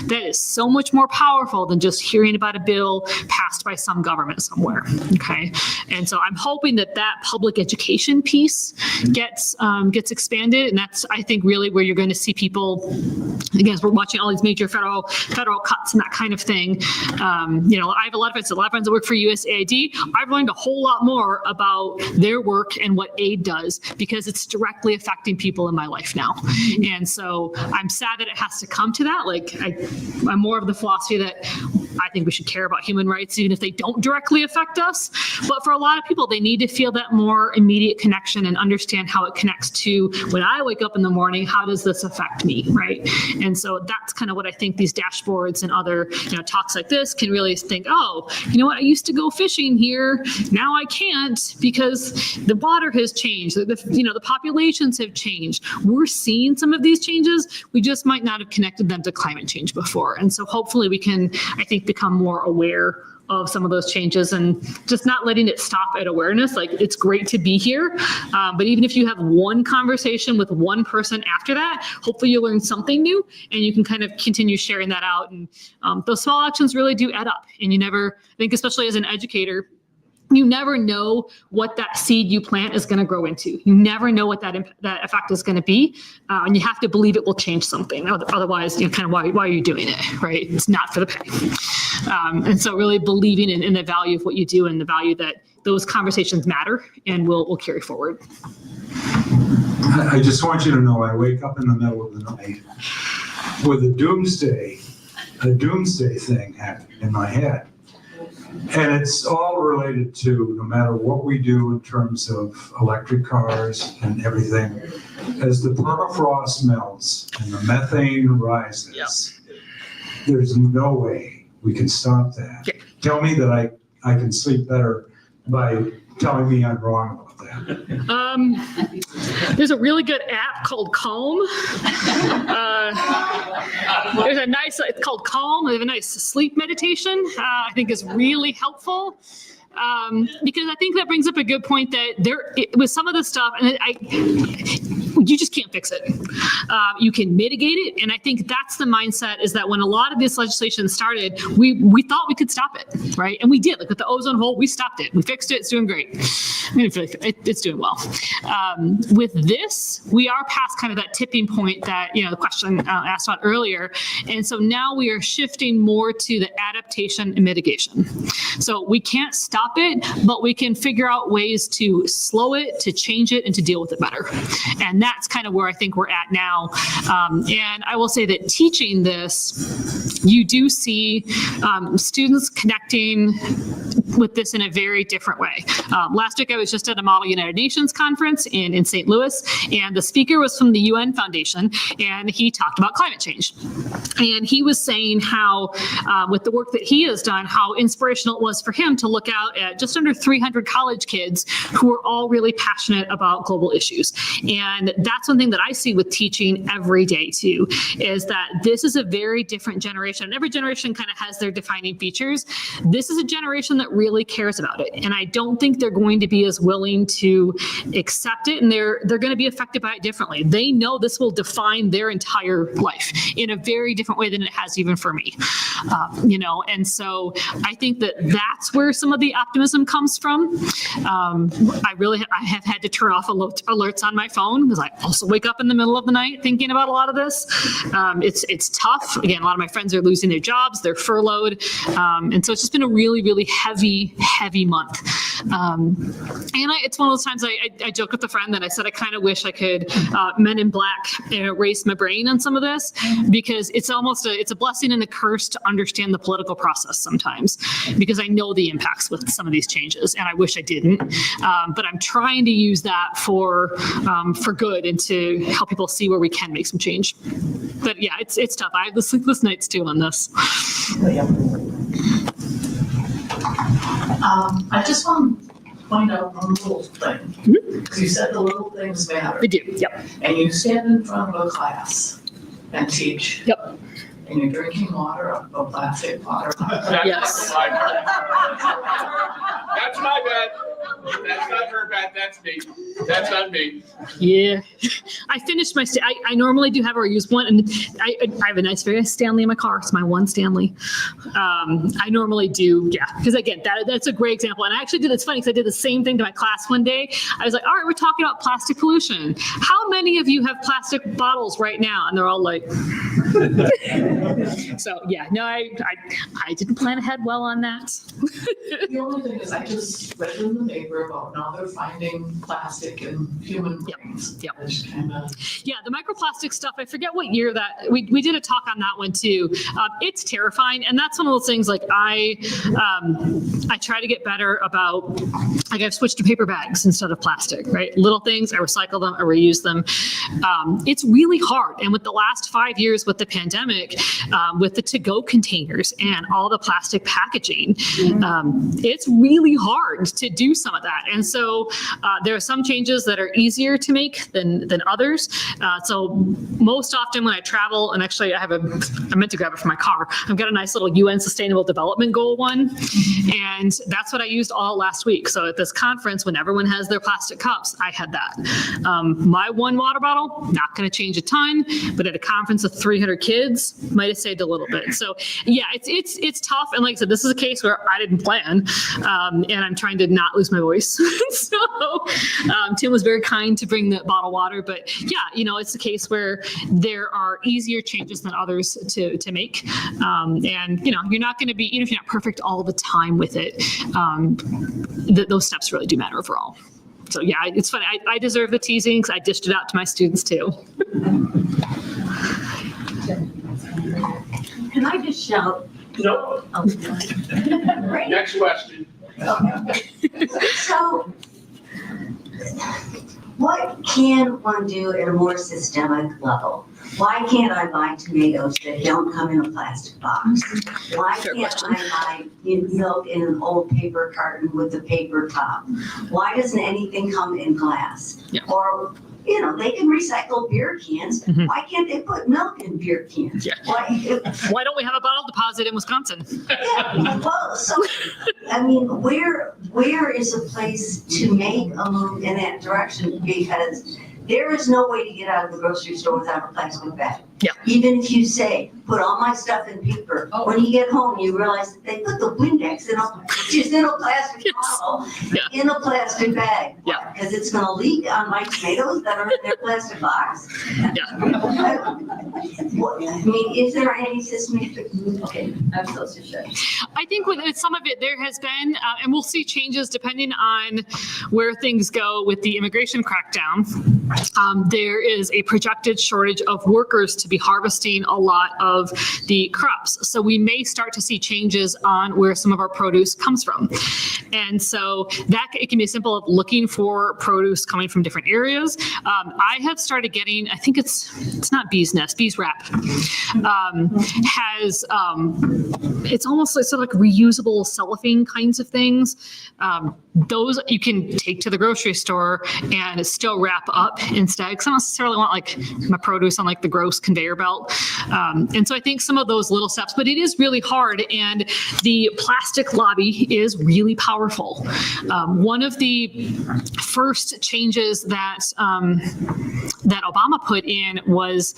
that is so much more powerful than just hearing about a bill passed by some government somewhere. Okay. And so I'm hoping that public education piece gets expanded. And that's, I think, really where you're going to see people, again, as we're watching all these major federal cuts and that kind of thing. I have a lot of friends that work for USAID. I've learned a whole lot more about their work and what aid does, because it's directly affecting people in my life now. And so I'm sad that it has to come to that. Like I'm more of the philosophy that I think we should care about human rights, even if they don't directly affect us. But for a lot of people, they need to feel that more immediate connection and understand how it connects to when I wake up in the morning, how does this affect me, right? And so that's kind of what I think these dashboards and other talks like this can really think, oh, you know what, I used to go fishing here, now I can't because the water has changed, the populations have changed. We're seeing some of these changes, we just might not have connected them to climate change before. And so hopefully we can, I think, become more aware of some of those changes and just not letting it stop at awareness. Like, it's great to be here, but even if you have one conversation with one person after that, hopefully you learn something new and you can kind of continue sharing that out. And those small actions really do add up. And you never, I think, especially as an educator, you never know what that seed you plant is going to grow into. You never know what that effect is going to be, and you have to believe it will change something. Otherwise, kind of why are you doing it, right? It's not for the pay. And so, really believing in the value of what you do and the value that those conversations matter and will carry forward. I just want you to know, I wake up in the middle of the night with a doomsday thing happening in my head. And it's all related to, no matter what we do in terms of electric cars and everything, as the permafrost melts and the methane rises, there's no way we can stop that. Yeah. Tell me that I can sleep better by telling me I'm wrong about that. There's a really good app called Calm. It's called Calm. They have a nice sleep meditation. I think is really helpful. Because I think that brings up a good point that with some of this stuff, and you just can't fix it. You can mitigate it, and I think that's the mindset. Is that when a lot of this legislation started, we thought we could stop it, right? And we did. Like with the ozone hole, we stopped it. We fixed it. It's doing great. I mean, it's doing well. With this, we are past kind of that tipping point that the question asked about earlier, and so now we are shifting more to the adaptation and mitigation. So we can't stop it, but we can figure out ways to slow it, to change it, and to deal with it better. And that's kind of where I think we're at now. And I will say that teaching this, you do see students connecting with this in a very different way. Last week, I was just at a Model United Nations conference in St. Louis, and the speaker was from the UN Foundation, and he talked about climate change. And he was saying how, with the work that he has done, how inspirational it was for him to look out at just under 300 college kids who are all really passionate about global issues. And that's one thing that I see with teaching every day too, is that this is a very different generation. Every generation kind of has their defining features. This is a generation that really cares about it. And I don't think they're going to be as willing to accept it, and they're going to be affected by it differently. They know this will define their entire life in a very different way than it has even for me. And so I think that that's where some of the optimism comes from. I have had to turn off alerts on my phone because I also wake up in the middle of the night thinking about a lot of this. It's tough. Again, a lot of my friends are losing their jobs, they're furloughed. And so it's just been a really, really heavy month. It's one of those times I joked with a friend that I said I kind of wish I could Men in Black erase my brain on some of this, because it's almost it's a blessing and a curse to understand the political process sometimes, because I know the impacts with some of these changes, and I wish I didn't. But I'm trying to use that for good and to help people see where we can make some change. But yeah, it's tough. I have the sleepless nights too on this. I just want to point out one little thing. Because you said the little things matter. We do, yep. And you stand in front of a class and teach. Yep. And you're drinking water out of a plastic water bottle. Yes. That's my bad. That's not her bad, that's me. That's on me. Yeah. I finished my, I normally do have or use one, and I have a nice, very nice Stanley in my car. It's my one Stanley. I normally do, yeah. Because again, that's a great example. And I actually did, it's funny because I did the same thing to my class one day. I was like, all right, we're talking about plastic pollution. How many of you have plastic bottles right now? And they're all like, so yeah, no, I didn't plan ahead well on that. The only thing is I just read in the paper about now they're finding plastic in human brains. Yep. It's kind of. Yeah, the microplastic stuff, I forget what year that, we did a talk on that one too. It's terrifying. And that's one of those things, like I try to get better about, like I've switched to paper bags instead of plastic, right? Little things, I recycle them, I reuse them. It's really hard. And with the last 5 years with the pandemic, with the to-go containers and all the plastic packaging, it's really hard to do some of that. And so there are some changes that are easier to make than others. So most often when I travel, and actually I meant to grab it from my car, I've got a nice little UN Sustainable Development Goal one. And that's what I used all last week. So at this conference, when everyone has their plastic cups, I had that. My one water bottle, not going to change a ton, but at a conference of 300 kids, might have saved a little bit. So yeah, it's tough. And like I said, this is a case where I didn't plan, and I'm trying to not lose my voice. So Tim was very kind to bring the bottled water, but yeah, it's a case where there are easier changes than others to make. And you're not going to be, even if you're not perfect all the time with it, those steps really do matter overall. So yeah, it's funny. I deserve the teasing because I dished it out to my students too. Can I just shout No. Next question. So, what can one do at a more systemic level? Why can't I buy tomatoes that don't come in a plastic box? Why Fair can't question. I buy milk in an old paper carton with a paper top? Why doesn't anything come in glass? Yeah. Or, you know, they can recycle beer cans. Mhm. Why can't they put milk in beer cans? Yeah. Why, Why don't we have a bottle deposit in Wisconsin? yeah, well, so, I mean, where is a place to make a move in that direction? Because there is no way to get out of the grocery store without a plastic bag. Yeah. Even if you say, put all my stuff in paper, when you get home, you realize that they put the Windex just in a plastic Yes. bottle, Yeah. in a plastic bag. Yeah. Because it's gonna leak on my tomatoes that are in their plastic box. Yeah. What, I mean, is there any systematic, okay, I'm supposed to shut. I think with some of it, there has been, and we'll see changes depending on where things go with the immigration crackdown. There is a projected shortage of workers to be harvesting a lot of the crops. So we may start to see changes on where some of our produce comes from. And so that it can be as simple as looking for produce coming from different areas. I have started getting, I think it's not Bee's Nest, Bee's Wrap, has, it's almost like sort of like reusable cellophane kinds of things. Those you can take to the grocery store and still wrap up instead. Because I don't necessarily want like my produce on like the gross conveyor belt. And so I think some of those little steps, but it is really hard. And the plastic lobby is really powerful. One of the first changes that that Obama put in was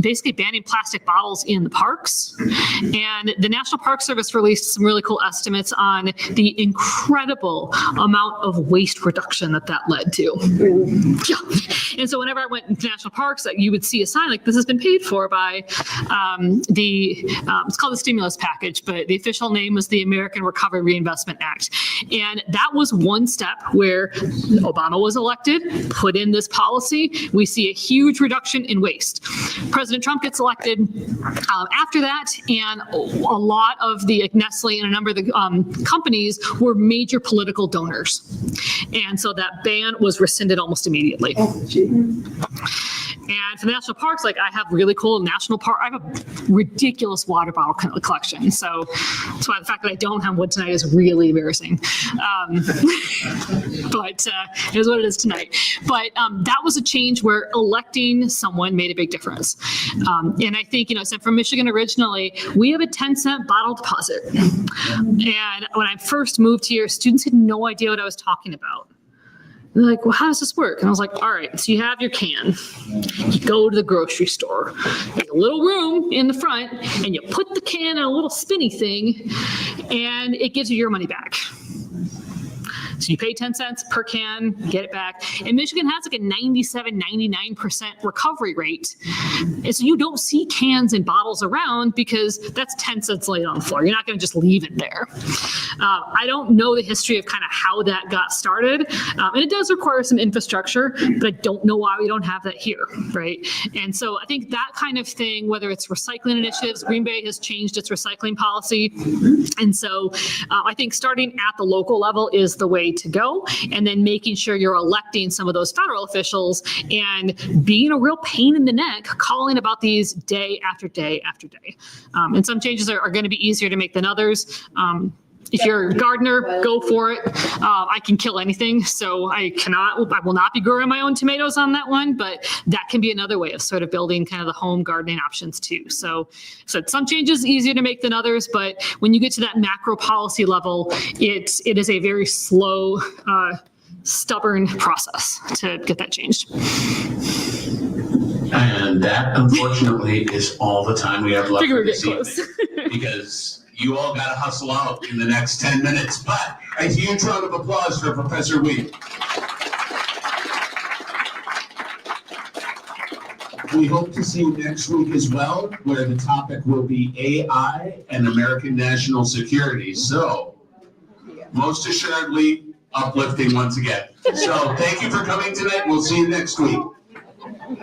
basically banning plastic bottles in the parks. And the National Park Service released some really cool estimates on the incredible amount of waste reduction that led to. Yeah. And so whenever I went to national parks, you would see a sign like this has been paid for by it's called the stimulus package, but the official name was the American Recovery Reinvestment Act. And that was one step where Obama was elected, put in this policy. We see a huge reduction in waste. President Trump gets elected after that, and a lot of the Nestle and a number of the companies were major political donors. And so that ban was rescinded almost immediately. And for the national parks, like I have really cool national park, I have a ridiculous water bottle collection. So that's why the fact that I don't have one tonight is really embarrassing. But it is what it is tonight. But that was a change where electing someone made a big difference. And I think, so I'm from Michigan originally, we have a 10-cent bottle deposit. And when I first moved here, students had no idea what I was talking about. They're like, well, how does this work? And I was like, all right, so you have your can. You go to the grocery store. There's a little room in the front, and you put the can in a little spinny thing, and it gives you your money back. So you pay 10 cents per can, get it back. And Michigan has like a 97, 99% recovery rate. And so you don't see cans and bottles around because that's 10 cents laid on the floor. You're not going to just leave it there. I don't know the history of kind of how that got started. And it does require some infrastructure, but I don't know why we don't have that here, right? And so I think that kind of thing, whether it's recycling initiatives, Green Bay has changed its recycling policy. And so I think starting at the local level is the way to go, and then making sure you're electing some of those federal officials and being a real pain in the neck, calling about these day after day after day. And some changes are going to be easier to make than others. If you're a gardener, go for it. I can kill anything, so I will not be growing my own tomatoes on that one, but that can be another way of sort of building kind of the home gardening options too. So some changes easier to make than others, but when you get to that macro policy level, it is a very slow, stubborn process to get that changed. And that, unfortunately, is all the time we have left Figure for we're this getting close. evening. Because you all got to hustle out in the next 10 minutes. But a huge round of applause for Professor Wheat. We hope to see you next week as well, where the topic will be AI and American national security. So, most assuredly, uplifting once again. So, thank you for coming tonight. We'll see you next week. I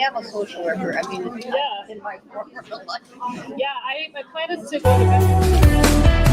am a social worker. I mean, Yeah. in my former life. Yeah, my plan is to go to